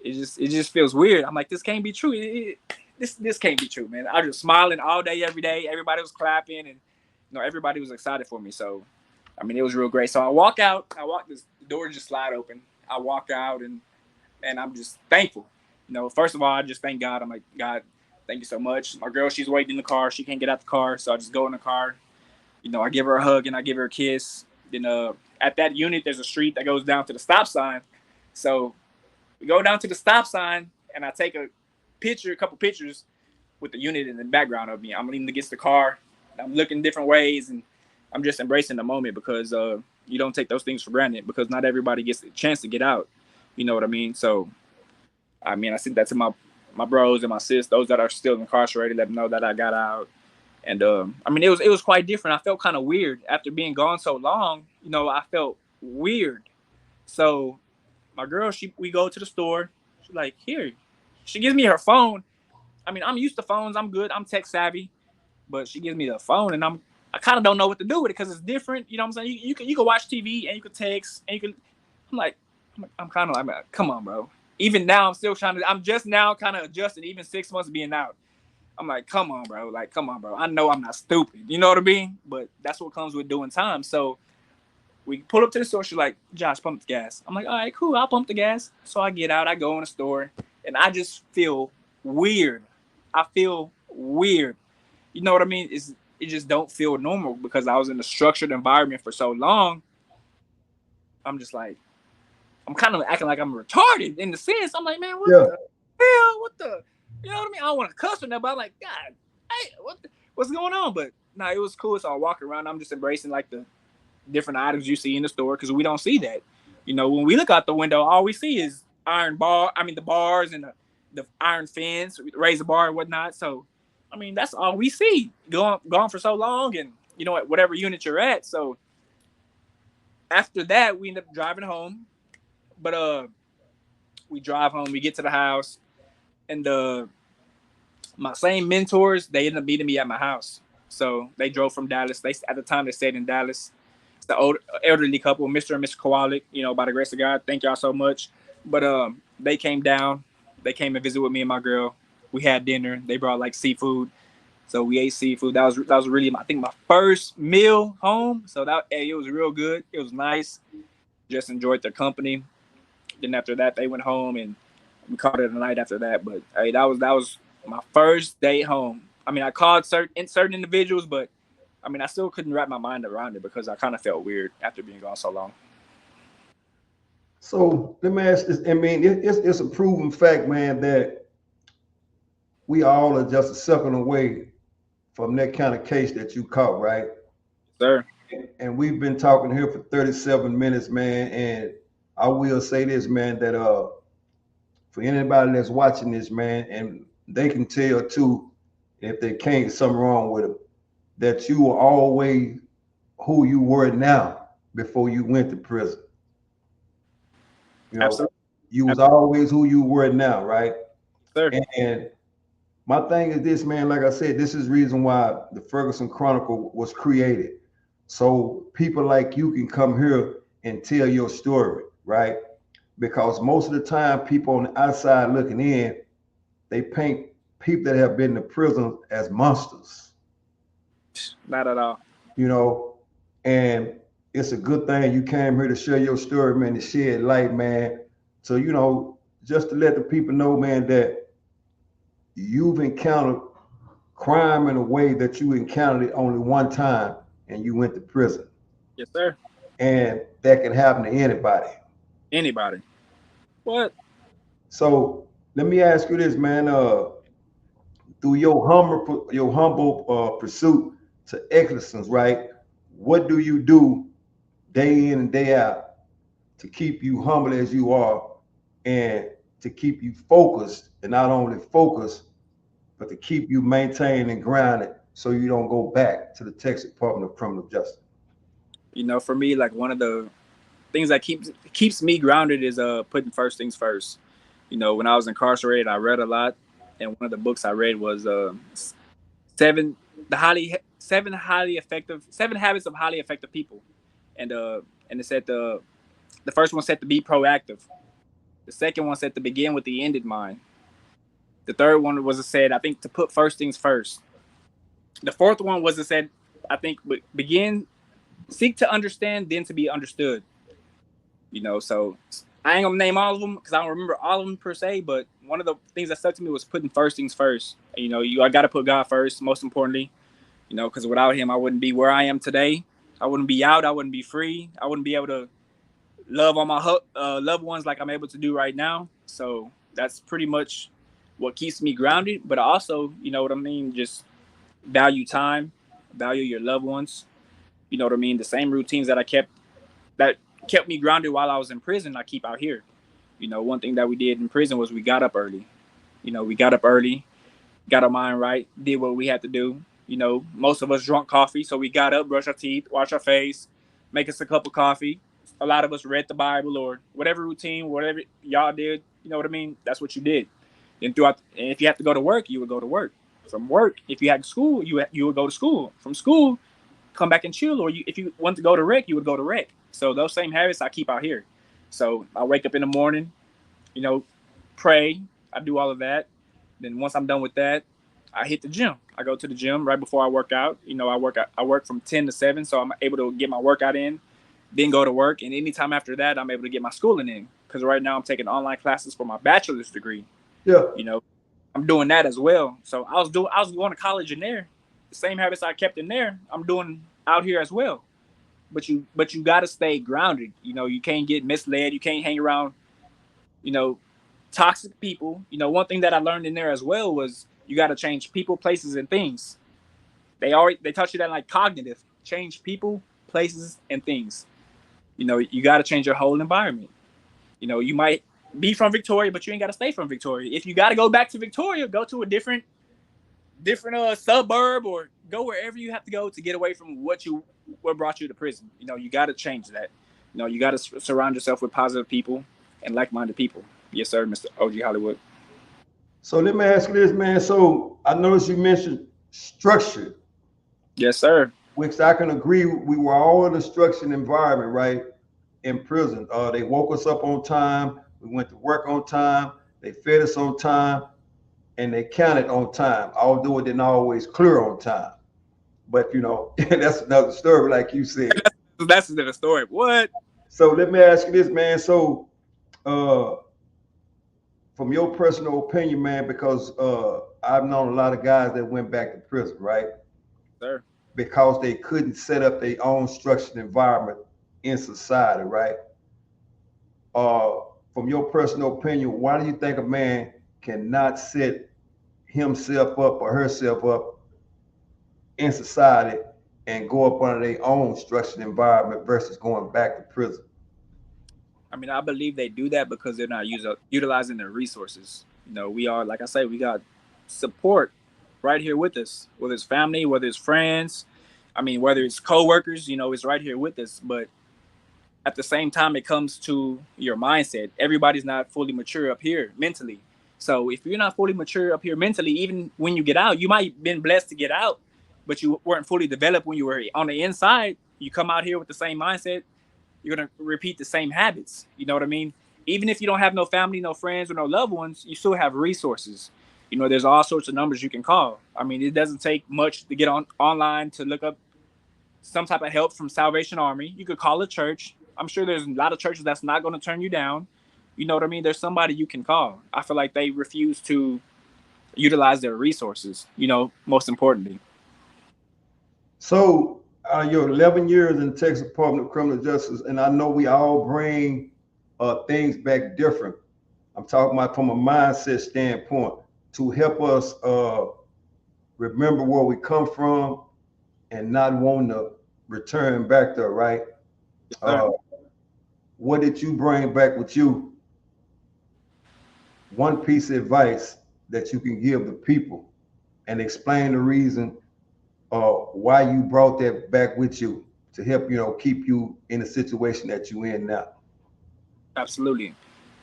It just feels weird. I'm like, this can't be true. This can't be true, man. I was just smiling all day, every day. Everybody was clapping, and you know, everybody was excited for me. So, I mean, it was real great. So I walk out. The door just slide open. I walk out, and I'm just thankful. You know, first of all, I just thank God. I'm like, God, thank you so much. My girl, she's waiting in the car. She can't get out the car, so I just go in the car. You know, I give her a hug and I give her a kiss. Then at that unit, there's a street that goes down to the stop sign. So we go down to the stop sign, and I take a couple pictures with the unit in the background of me. I'm leaning against the car. I'm looking different ways, and I'm just embracing the moment because you don't take those things for granted because not everybody gets the chance to get out. You know what I mean? So, I mean, I sent that to my bros and my sis, those that are still incarcerated, let them know that I got out. And I mean, it was quite different. I felt kind of weird after being gone so long. You know, I felt weird. So my girl, we go to the store. She's like, here. She gives me her phone. I mean, I'm used to phones. I'm good. I'm tech savvy. But she gives me the phone, and I kind of don't know what to do with it because it's different. You know what I'm saying? You can watch TV and you can text and you can. I'm like, I'm kind of like, come on, bro. Even now, I'm still trying to. I'm just now kind of adjusting. Even 6 months being out, I'm like, come on, bro. Like, come on, bro. I know I'm not stupid. You know what I mean? But that's what comes with doing time. So we pull up to the store. She's like, Josh, pump the gas. I'm like, all right, cool. I'll pump the gas. So I get out. I go in the store, and I just feel weird. I feel weird. You know what I mean? It just don't feel normal because I was in a structured environment for so long. I'm just like, I'm kind of acting like I'm retarded in the sense. I'm like, man, what the hell? What the, you know what I mean? I don't want to cuss or nothing, but I'm like, God, hey, what's going on? But no, it was cool. So I walk around. I'm just embracing like the different items you see in the store because we don't see that. You know, when we look out the window, all we see is the bars and the iron fence, razor bar and whatnot. So, I mean, that's all we see. Gone for so long, and you know what, whatever unit you're at. So after that, we end up driving home. But we drive home, we get to the house, and my same mentors, they ended up meeting me at my house. So they drove from Dallas. At the time they stayed in Dallas. It's the old elderly couple, Mr. and Mrs. Kowalik, you know, by the grace of God. Thank y'all so much. But they came down. They came and visit with me and my girl. We had dinner. They brought like seafood. So we ate seafood. That was really I think my first meal home. So it was real good. It was nice. Just enjoyed their company. Then after that, they went home and we called it a night after that. But hey, that was my first day home. I mean, I called certain individuals, but I mean, I still couldn't wrap my mind around it because I kind of felt weird after being gone so long. So let me ask this. I mean, it's a proven fact, man, that we all are just a second away from that kind of case that you caught, right? Sir. And we've been talking here for 37 minutes, man. And I will say this, man, that for anybody that's watching this, man, and they can tell too, if they can't, something wrong with them, that you were always who you were now before you went to prison. You know, Absolutely. you was always who you were now, right? Sir. And my thing is this, man, like I said, this is the reason why the Ferguson Chronicle was created. So people like you can come here and tell your story, right? Because most of the time, people on the outside looking in, they paint people that have been to prison as monsters. Not at all. You know, and it's a good thing you came here to share your story, man, to shed light, man. So, you know, just to let the people know, man, that you've encountered crime in a way that you encountered it only one time and you went to prison. Yes, sir. And that can happen to anybody. Anybody. What? So let me ask you this, man. Through your humble pursuit to excellence, right? What do you do day in and day out to keep you humble as you are and to keep you focused, and not only focused, but to keep you maintained and grounded so you don't go back to the Texas Department of Criminal Justice? You know, for me, like one of the things that keeps me grounded is putting first things first. You know, when I was incarcerated, I read a lot, and one of the books I read was seven habits of highly effective people, and it said the first one said to be proactive, the second one said to begin with the end in mind, the third one was said I think to put first things first, the fourth one was said I think seek to understand then to be understood. You know, so I ain't gonna name all of them because I don't remember all of them per se, but one of the things that stuck to me was putting first things first. You know, I got to put God first, most importantly. You know, because without Him, I wouldn't be where I am today. I wouldn't be out. I wouldn't be free. I wouldn't be able to love on my loved ones like I'm able to do right now. So that's pretty much what keeps me grounded. But also, you know what I mean, just value time, value your loved ones. You know what I mean? The same routines that kept me grounded while I was in prison, I keep out here. You know, one thing that we did in prison was we got up early. You know, we got up early, got our mind right, did what we had to do. You know, most of us drunk coffee, so we got up, brushed our teeth, washed our face, make us a cup of coffee. A lot of us read the Bible or whatever routine, whatever y'all did. You know what I mean? That's what you did. And throughout, and if you have to go to work, you would go to work. From work, if you had school, you would go to school. From school, come back and chill. Or if you want to go to rec, you would go to rec. So those same habits I keep out here. So I wake up in the morning, you know, pray. I do all of that. Then once I'm done with that, I hit the gym. I go to the gym right before I work out. You know, I work from 10 to 7, so I'm able to get my workout in, then go to work. And anytime after that, I'm able to get my schooling in. Because right now I'm taking online classes for my bachelor's degree. Yeah. You know, I'm doing that as well. So I was going to college in there. The same habits I kept in there, I'm doing out here as well. But you got to stay grounded. You know, you can't get misled. You can't hang around, you know, toxic people. You know, one thing that I learned in there as well was you got to change people, places, and things. They taught you that like cognitive. Change people, places, and things. You know, you got to change your whole environment. You know, you might be from Victoria, but you ain't got to stay from Victoria. If you got to go back to Victoria, go to a different suburb or go wherever you have to go to get away from what brought you to prison. You know, you got to change that. You know, you got to surround yourself with positive people and like-minded people. Yes, sir, Mr. OG Hollywood. So let me ask you this, man. So I noticed you mentioned structure. Yes, sir. Which I can agree. We were all in a structured environment, right? In prison. They woke us up on time. We went to work on time. They fed us on time, and they counted on time. Although it didn't always clear on time. But you know, that's another story, like you said. That's another story. What? So let me ask you this, man. So, from your personal opinion, man, because I've known a lot of guys that went back to prison, right? Sir. Because they couldn't set up their own structured environment in society, right? From your personal opinion, why do you think a man cannot set himself up or herself up in society and go up under their own structured environment versus going back to prison? I mean, I believe they do that because they're not utilizing their resources. You know, we are, like I say, we got support right here with us, whether it's family, whether it's friends. I mean, whether it's coworkers, you know, it's right here with us. But at the same time, it comes to your mindset. Everybody's not fully mature up here mentally. So if you're not fully mature up here mentally, even when you get out, you might have been blessed to get out, but you weren't fully developed when you were on the inside. You come out here with the same mindset, you're going to repeat the same habits. You know what I mean? Even if you don't have no family, no friends, or no loved ones, you still have resources. You know, there's all sorts of numbers you can call. I mean, it doesn't take much to get online to look up some type of help from Salvation Army. You could call a church. I'm sure there's a lot of churches that's not going to turn you down. You know what I mean? There's somebody you can call. I feel like they refuse to utilize their resources, you know, most importantly. So your 11 years in Texas Department of Criminal Justice, and I know we all bring things back different. I'm talking about from a mindset standpoint to help us remember where we come from and not want to return back there, right? Yes, What did you bring back with you? One piece of advice that you can give the people and explain the reason why you brought that back with you to help, you know, keep you in the situation that you're in now. absolutely.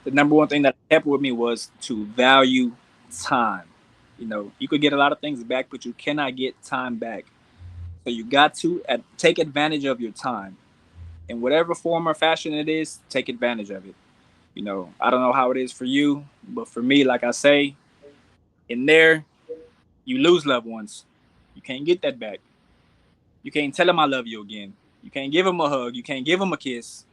The number one thing that kept with me was to value time. You know, you could get a lot of things back, but you cannot get time back. So you got to take advantage of your time in whatever form or fashion it is. Take advantage of it. You know, I don't know how it is for you, but for me, like I say, in there, you lose loved ones. You can't get that back. You can't tell them I love you again. You can't give them a hug. You can't give them a kiss.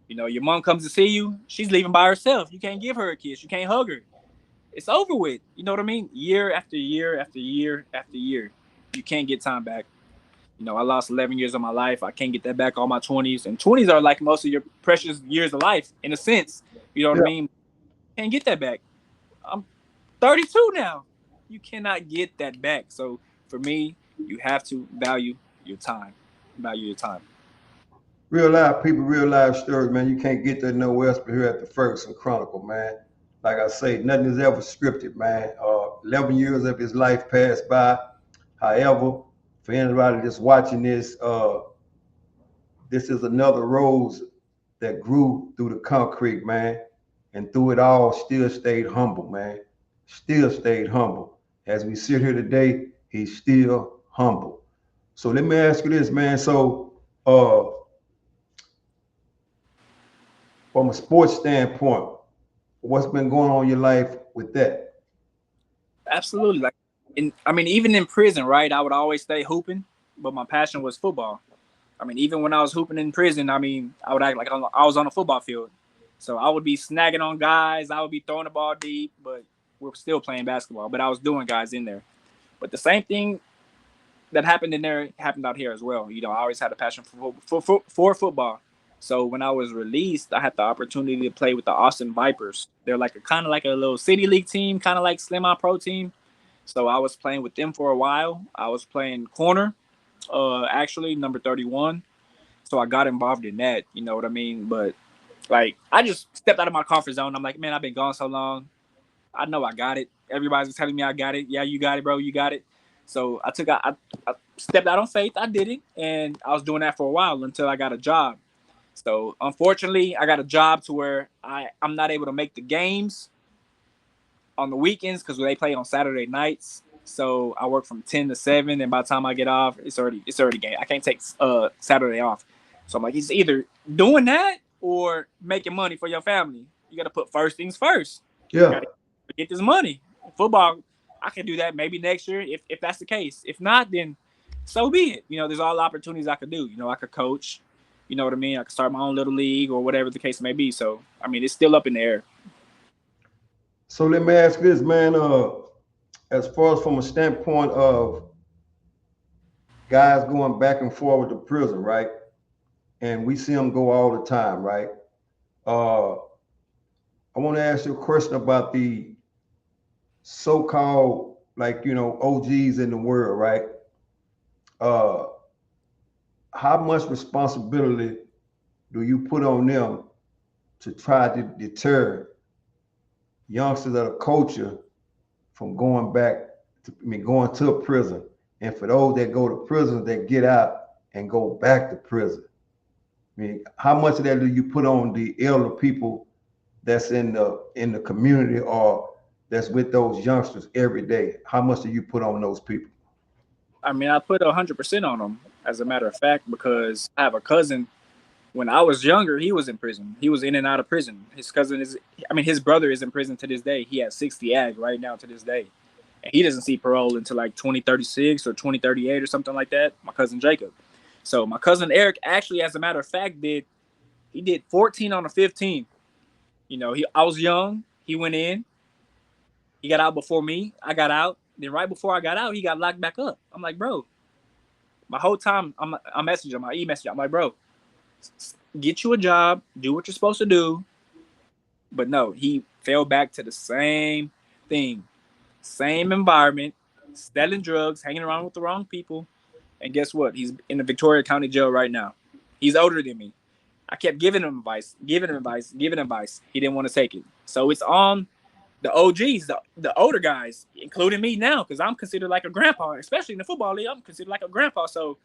You know, your mom comes to see you. She's leaving by herself. You can't give her a kiss. You can't hug her. It's over with. You know what I mean? Year after year after year after year. You can't get time back. You know, I lost 11 years of my life. I can't get that back all my 20s. And 20s are like most of your precious years of life, in a sense. You know what I mean? Can't get that back. I'm 32 now. You cannot get that back. So for me, you have to value your time. Value your time. Real life people, real life stories, man. You can't get that nowhere else but here at the Ferguson Chronicle, man. Like I say, nothing is ever scripted, man. 11 years of his life passed by. However, for anybody that's watching this, this is another rose that grew through the concrete, man. And through it all, still stayed humble, man. Still stayed humble. As we sit here today, he's still humble. So let me ask you this, man. So, from a sports standpoint, what's been going on in your life with that? Absolutely. Like, I mean, even in prison, right? I would always stay hooping, but my passion was football. I mean, even when I was hooping in prison, I mean, I would act like I was on a football field. So I would be snagging on guys. I would be throwing the ball deep, but we're still playing basketball. But I was doing guys in there. But the same thing that happened in there happened out here as well. You know, I always had a passion for football. So when I was released, I had the opportunity to play with the Austin Vipers. They're like a kind of like a little city league team, kind of like Slim Out Pro team. So I was playing with them for a while. I was playing corner, actually number 31. So I got involved in that. You know what I mean? But like, I just stepped out of my comfort zone. I'm like, man, I've been gone so long. I know I got it. Everybody's telling me I got it. Yeah, you got it, bro. You got it. So I stepped out on faith. I did it, and I was doing that for a while until I got a job. So unfortunately, I got a job to where I'm not able to make the games on the weekends because they play on Saturday nights. So I work from 10 to 7, and by the time I get off, it's already game. I can't take Saturday off. So I'm like, it's either doing that or making money for your family. You got to put first things first. Yeah. Got to get this money. Football, I can do that maybe next year if that's the case. If not, then so be it. You know, there's all the opportunities I could do. You know, I could coach. You know what I mean? I could start my own little league or whatever the case may be. So, I mean, it's still up in the air. So let me ask this, man. As far as from a standpoint of guys going back and forth to prison, right? And we see them go all the time, right? I want to ask you a question about the so-called, like, you know, OGs in the world, right? How much responsibility do you put on them to try to deter youngsters of the culture from going back to, going to a prison? And for those that go to prison, that get out and go back to prison. I mean, how much of that do you put on the elder people that's in the community or that's with those youngsters every day? How much do you put on those people? I mean, I put 100% on them, as a matter of fact, because I have a cousin. When I was younger, he was in prison. He was in and out of prison. His brother is in prison to this day. He has 60 ag right now to this day. And he doesn't see parole until like 2036 or 2038 or something like that. My cousin Jacob. So my cousin Eric actually, as a matter of fact, did 14 on a 15. You know, I was young. He went in. He got out before me. I got out. Then right before I got out, he got locked back up. I'm like, bro, my whole time I messaged him, I e-messaged him. I'm like, bro, get you a job, do what you're supposed to do. But no, he fell back to the same thing, same environment, selling drugs, hanging around with the wrong people. And guess what? He's in the Victoria County Jail right now. He's older than me. I kept giving him advice. He didn't want to take it. So it's on the OGs, the older guys, including me now, because I'm considered like a grandpa, especially in the football league. I'm considered like a grandpa. So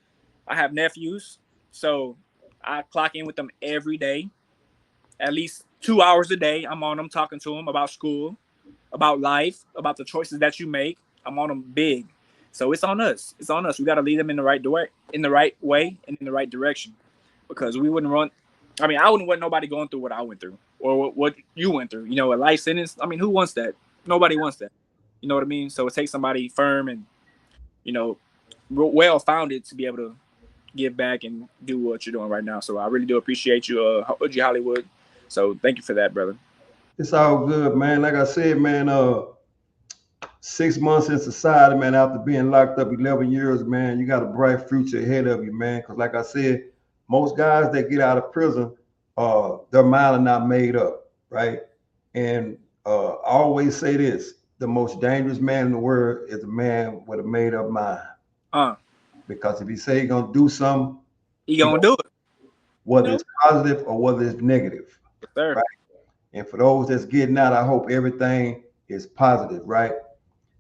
I have nephews. So I clock in with them every day, at least 2 hours a day. I'm on them, talking to them about school, about life, about the choices that you make. I'm on them big. So it's on us. It's on us. We got to lead them in the right way, and in the right direction, because we wouldn't run. I mean, I wouldn't want nobody going through what I went through or what you went through. You know, a life sentence. I mean, who wants that? Nobody wants that. You know what I mean? So it takes somebody firm and, you know, well-founded to be able to give back and do what you're doing right now. So I really do appreciate you, OG Hollywood. So thank you for that, brother. It's all good, man. Like I said, man, 6 months in society, man, after being locked up 11 years, man, you got a bright future ahead of you, man. Because like I said, most guys that get out of prison, their mind are not made up, right? And I always say this: the most dangerous man in the world is a man with a made up mind. Because if he say he's gonna do something, he gonna do it. whether it's positive or whether it's negative. Yes, sir. Right. And for those that's getting out, I hope everything is positive, right?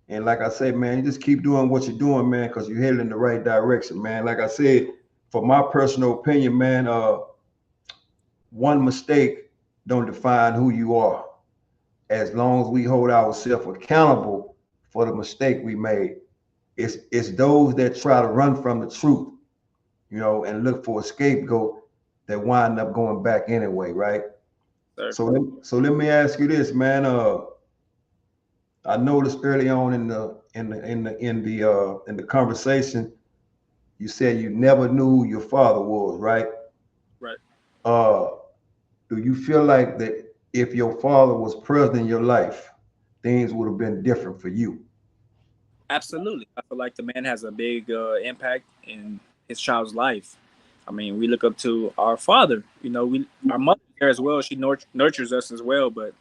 And like I said, man, you just keep doing what you're doing, man, because you're headed in the right direction, man. Like I said, for my personal opinion, man, one mistake don't define who you are. As long as we hold ourselves accountable for the mistake we made, it's those that try to run from the truth, you know, and look for a scapegoat that wind up going back anyway, right? Sir. So let me ask you this, man. I noticed early on in the conversation, you said you never knew who your father was, right? Right. Do you feel like that if your father was present in your life, things would have been different for you? Absolutely. I feel like the man has a big impact in his child's life. I mean, we look up to our father. You know, our mother there as well. She nurtures us as well. But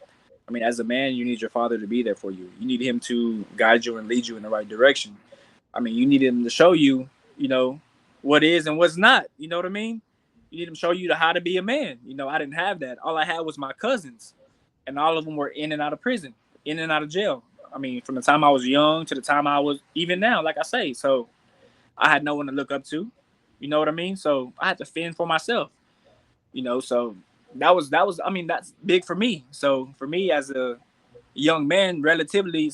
I mean, as a man, you need your father to be there for you. You need him to guide you and lead you in the right direction. I mean, you need him to show you, you know, what is and what's not. You know what I mean? You need him to show you how to be a man. You know, I didn't have that. All I had was my cousins, and all of them were in and out of prison, in and out of jail. I mean, from the time I was young to the time I was even now, like I say. So I had no one to look up to. You know what I mean? So I had to fend for myself. You know, so that was. I mean, that's big for me. So for me as a young man, relatively,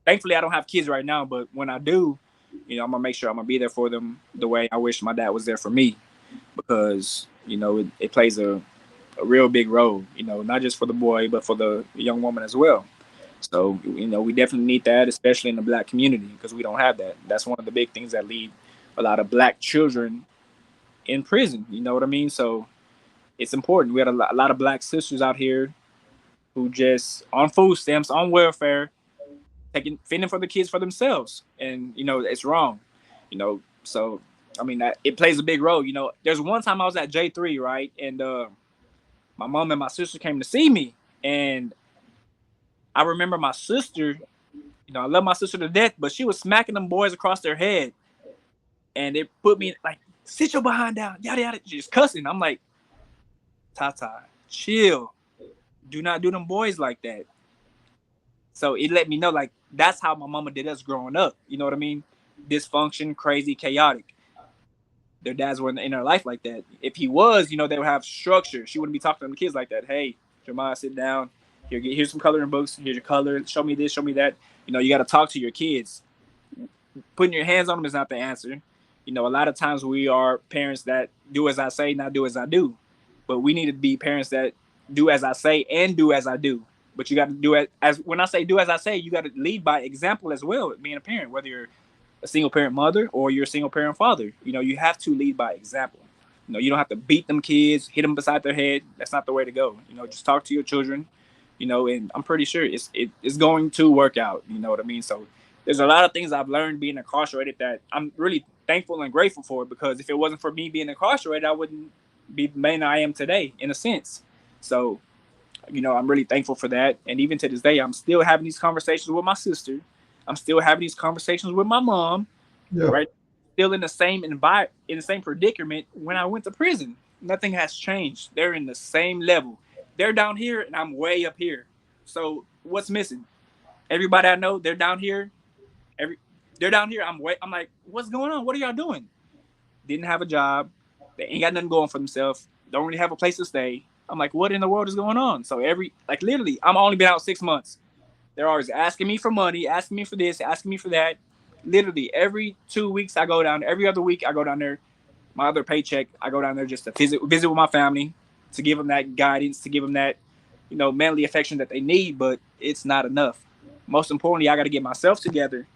thankfully I don't have kids right now. But when I do, you know, I'm gonna make sure I'm gonna be there for them the way I wish my dad was there for me, because you know it plays a real big role. You know, not just for the boy, but for the young woman as well. So, you know, we definitely need that, especially in the black community, because we don't have that. That's one of the big things that lead a lot of black children in prison. You know what I mean? So it's important. We had a lot of black sisters out here who just on food stamps, on welfare, fending for the kids for themselves. And, you know, it's wrong, you know. So, I mean, it plays a big role. You know, there's one time I was at J3, right? And my mom and my sister came to see me. And I remember my sister, you know, I love my sister to death, but she was smacking them boys across their head. And it put me like, sit your behind down, yada, yada, just cussing. I'm like, Tata, chill. Do not do them boys like that. So it let me know, like, that's how my mama did us growing up. You know what I mean? Dysfunction, crazy, chaotic. Their dads weren't in their life like that. If he was, you know, they would have structure. She wouldn't be talking to the kids like that. Hey, Jemiah, sit down. Here's some coloring books. Here's your color. Show me this, show me that. You know, you got to talk to your kids. Putting your hands on them is not the answer. You know, a lot of times we are parents that do as I say, not do as I do. But we need to be parents that do as I say and do as I do. But you got to do it as when I say do as I say, you got to lead by example as well, being a parent, whether you're a single parent mother or you're a single parent father. You know, you have to lead by example. You know, you don't have to beat them kids, hit them beside their head. That's not the way to go. You know, just talk to your children, you know, and I'm pretty sure it's going to work out. You know what I mean? So there's a lot of things I've learned being incarcerated that I'm really thankful and grateful for, because if it wasn't for me being incarcerated, I wouldn't be the man I am today, in a sense. So, you know, I'm really thankful for that. And even to this day, I'm still having these conversations with my sister. I'm still having these conversations with my mom, Yeah. right? Still in the same in the same predicament when I went to prison. Nothing has changed. They're in the same level. They're down here and I'm way up here. So what's missing? Everybody I know, they're down here. They're down here. I'm like, what's going on? What are y'all doing? Didn't have a job. They ain't got nothing going for themselves. Don't really have a place to stay. I'm like, what in the world is going on? So literally, I'm only been out 6 months. They're always asking me for money, asking me for this, asking me for that. Literally every 2 weeks I go down. Every other week I go down there. My other paycheck, I go down there just to visit with my family, to give them that guidance, to give them that, you know, manly affection that they need. But it's not enough. Most importantly, I got to get myself together.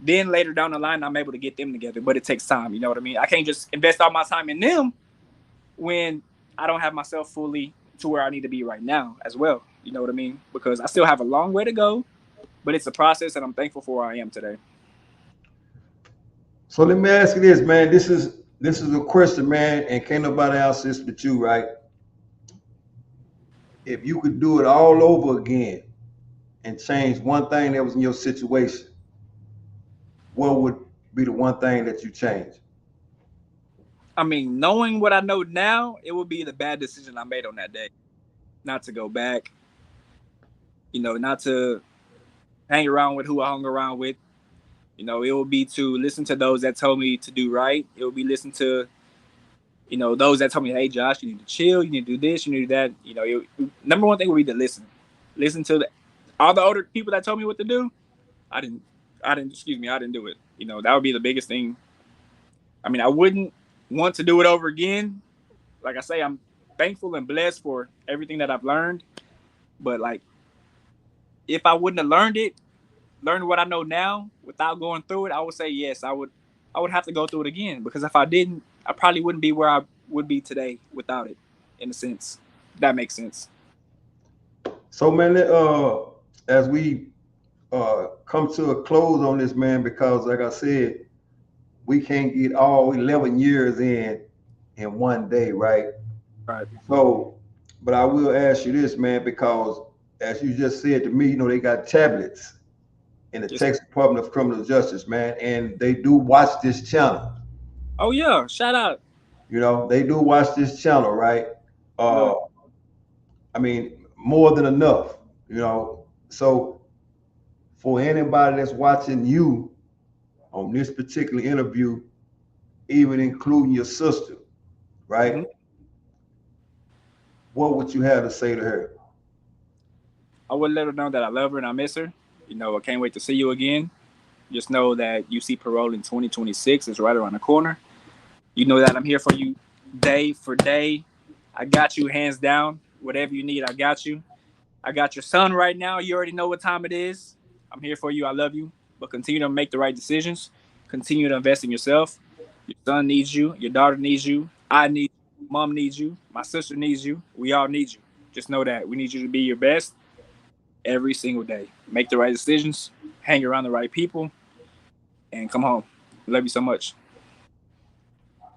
Then later down the line, I'm able to get them together. But it takes time. You know what I mean? I can't just invest all my time in them when I don't have myself fully to where I need to be right now as well. You know what I mean? Because I still have a long way to go, but it's a process, and I'm thankful for where I am today. So let me ask you this, man. This is a question, man, and can't nobody answer this but you, right? If you could do it all over again and change one thing that was in your situation, what would be the one thing that you change? I mean, knowing what I know now, it would be the bad decision I made on that day. Not to go back, not to hang around with who I hung around with. It would be to listen to those that told me to do right. It would be listen to, those that told me, hey, Josh, you need to chill, you need to do this, you need to do that. Number one thing would be to listen. Listen to all the older people that told me what to do. I didn't, I didn't do it. That would be the biggest thing. I mean, I wouldn't want to do it over again. Like I say, I'm thankful and blessed for everything that I've learned. But like, if I wouldn't have learned what I know now without going through it, I would say yes. I would have to go through it again, because if I didn't, I probably wouldn't be where I would be today without it. In a sense, that makes sense. So man, as we come to a close on this, man, because like I said, we can't get all 11 years in one day, right? Right. So, but I will ask you this, man, because as you just said to me, they got tablets in the Texas Department of Criminal Justice, man, and they do watch this channel. Oh yeah, shout out. They do watch this channel, right? Good. I mean, more than enough, So for anybody that's watching you on this particular interview, even including your sister, right? Mm-hmm. What would you have to say to her? I would let her know that I love her and I miss her. I can't wait to see you again. Just know that you see Parole in 2026 is right around the corner. You know that I'm here for you day for day. I got you hands down. Whatever you need, I got you. I got your son right now. You already know what time it is. I'm here for you. I love you. But continue to make the right decisions. Continue to invest in yourself. Your son needs you. Your daughter needs you. I need you. Mom needs you. My sister needs you. We all need you. Just know that. We need you to be your best every single day. Make the right decisions. Hang around the right people. And come home. Love you so much.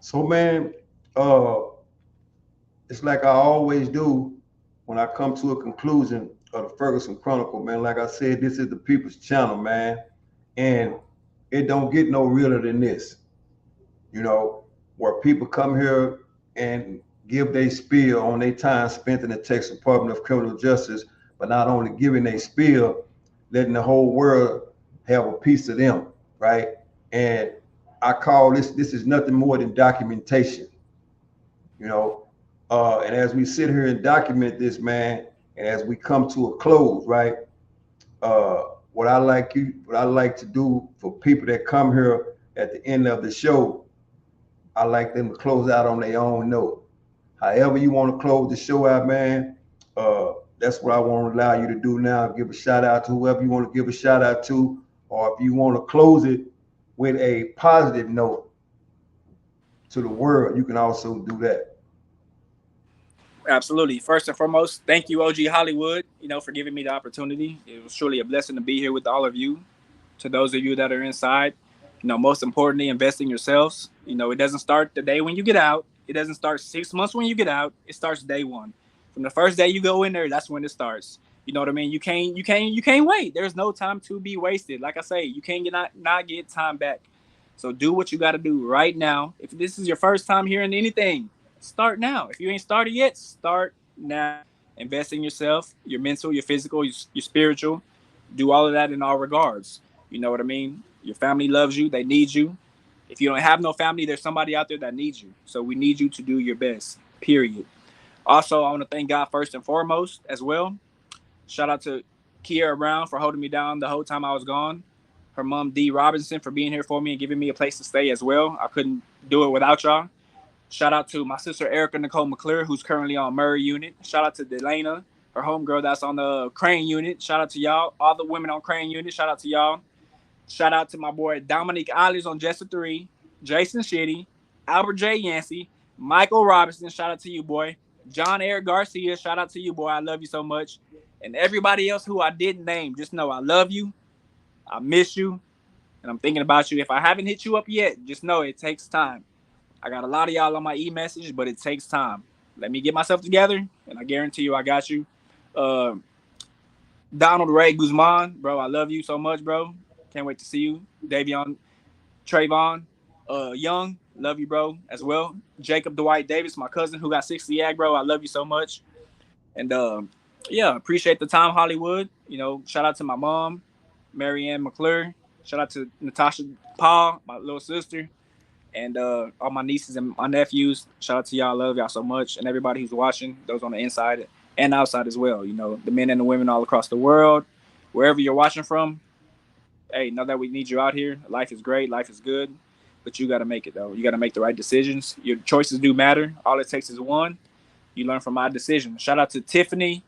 So, man, it's like I always do when I come to a conclusion of the Ferguson Chronicle, man. Like I said, this is the people's channel, man. And it don't get no realer than this, where people come here and give their spiel on their time spent in the Texas Department of Criminal Justice, but not only giving their spiel, letting the whole world have a piece of them, right? And I call this is nothing more than documentation, and as we sit here and document this, man, and as we come to a close, right? What I like to do for people that come here at the end of the show, I like them to close out on their own note. However you want to close the show out, man, that's what I want to allow you to do now. Give a shout out to whoever you want to give a shout out to, or if you want to close it with a positive note to the world, you can also do that. Absolutely. First and foremost, thank you, OG Hollywood, for giving me the opportunity. It was truly a blessing to be here with all of you. To those of you that are inside, most importantly, invest in yourselves. It doesn't start the day when you get out. It doesn't start 6 months when you get out. It starts day one. From the first day you go in there, that's when it starts. You know what I mean? You can't wait. There's no time to be wasted. Like I say, you can't not get time back. So do what you got to do right now. If this is your first time hearing anything, start now. If you ain't started yet, start now. Invest in yourself, your mental, your physical, your spiritual. Do all of that in all regards. You know what I mean? Your family loves you. They need you. If you don't have no family, there's somebody out there that needs you. So we need you to do your best, period. Also, I want to thank God first and foremost as well. Shout out to Kiera Brown for holding me down the whole time I was gone. Her mom, Dee Robinson, for being here for me and giving me a place to stay as well. I couldn't do it without y'all. Shout out to my sister, Erica Nicole McClure, who's currently on Murray Unit. Shout out to Delana, her homegirl that's on the Crane Unit. Shout out to y'all. All the women on Crane Unit, shout out to y'all. Shout out to my boy Dominique Eilers on Jester 3, Jason Shitty, Albert J. Yancey, Michael Robinson, shout out to you, boy. John Eric Garcia, shout out to you, boy. I love you so much. And everybody else who I didn't name, just know I love you, I miss you, and I'm thinking about you. If I haven't hit you up yet, just know it takes time. I got a lot of y'all on my e-message, but it takes time. Let me get myself together, and I guarantee you I got you. Donald Ray Guzman, bro, I love you so much, bro. Can't wait to see you. Davion, Trayvon, Young, love you, bro, as well. Jacob Dwight Davis, my cousin who got 60 ag, bro. I love you so much. And yeah, appreciate the time, Hollywood. You know, shout out to my mom, Marianne McClure. Shout out to Natasha Paul, my little sister, and all my nieces and my nephews. Shout out to y'all. Love y'all so much, and everybody who's watching, those on the inside and outside as well. You know, the men and the women all across the world, wherever you're watching from. Hey, know that we need you out here. Life is great. Life is good. But you got to make it, though. You got to make the right decisions. Your choices do matter. All it takes is one. You learn from my decision. Shout out to Tiffany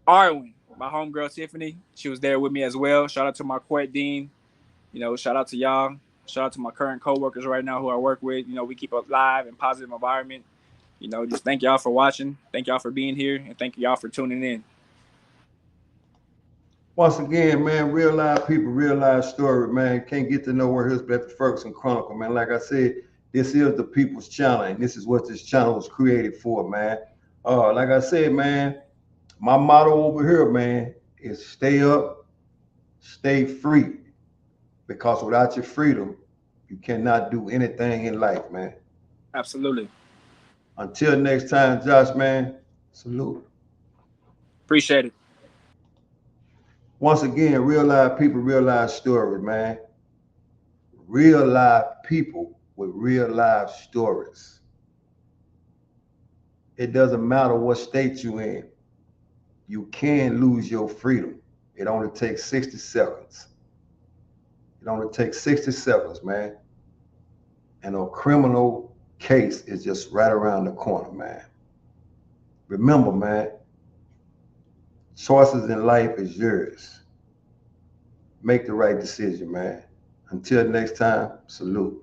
Arwin, my homegirl Tiffany. She was there with me as well. Shout out to my court dean. You know, shout out to y'all. Shout out to my current coworkers right now who I work with. You know, we keep a live and positive environment. You know, just thank y'all for watching. Thank y'all for being here. And thank y'all for tuning in. Once again, man, real life people, real life story, man. Can't get to know where he's at the Ferguson Chronicle, man. Like I said, this is the people's channel, and this is what this channel was created for, man. Like I said, man, my motto over here, man, is stay up, stay free. Because without your freedom, you cannot do anything in life, man. Absolutely. Until next time, Josh, man, salute. Appreciate it. Once again, real life people, real life stories, man. Real life people with real life stories. It doesn't matter what state you're in. You can lose your freedom. It only takes 60 seconds. It only takes 60 seconds, man. And a criminal case is just right around the corner, man. Remember, man, choices in life is yours. Make the right decision, man. Until next time, salute.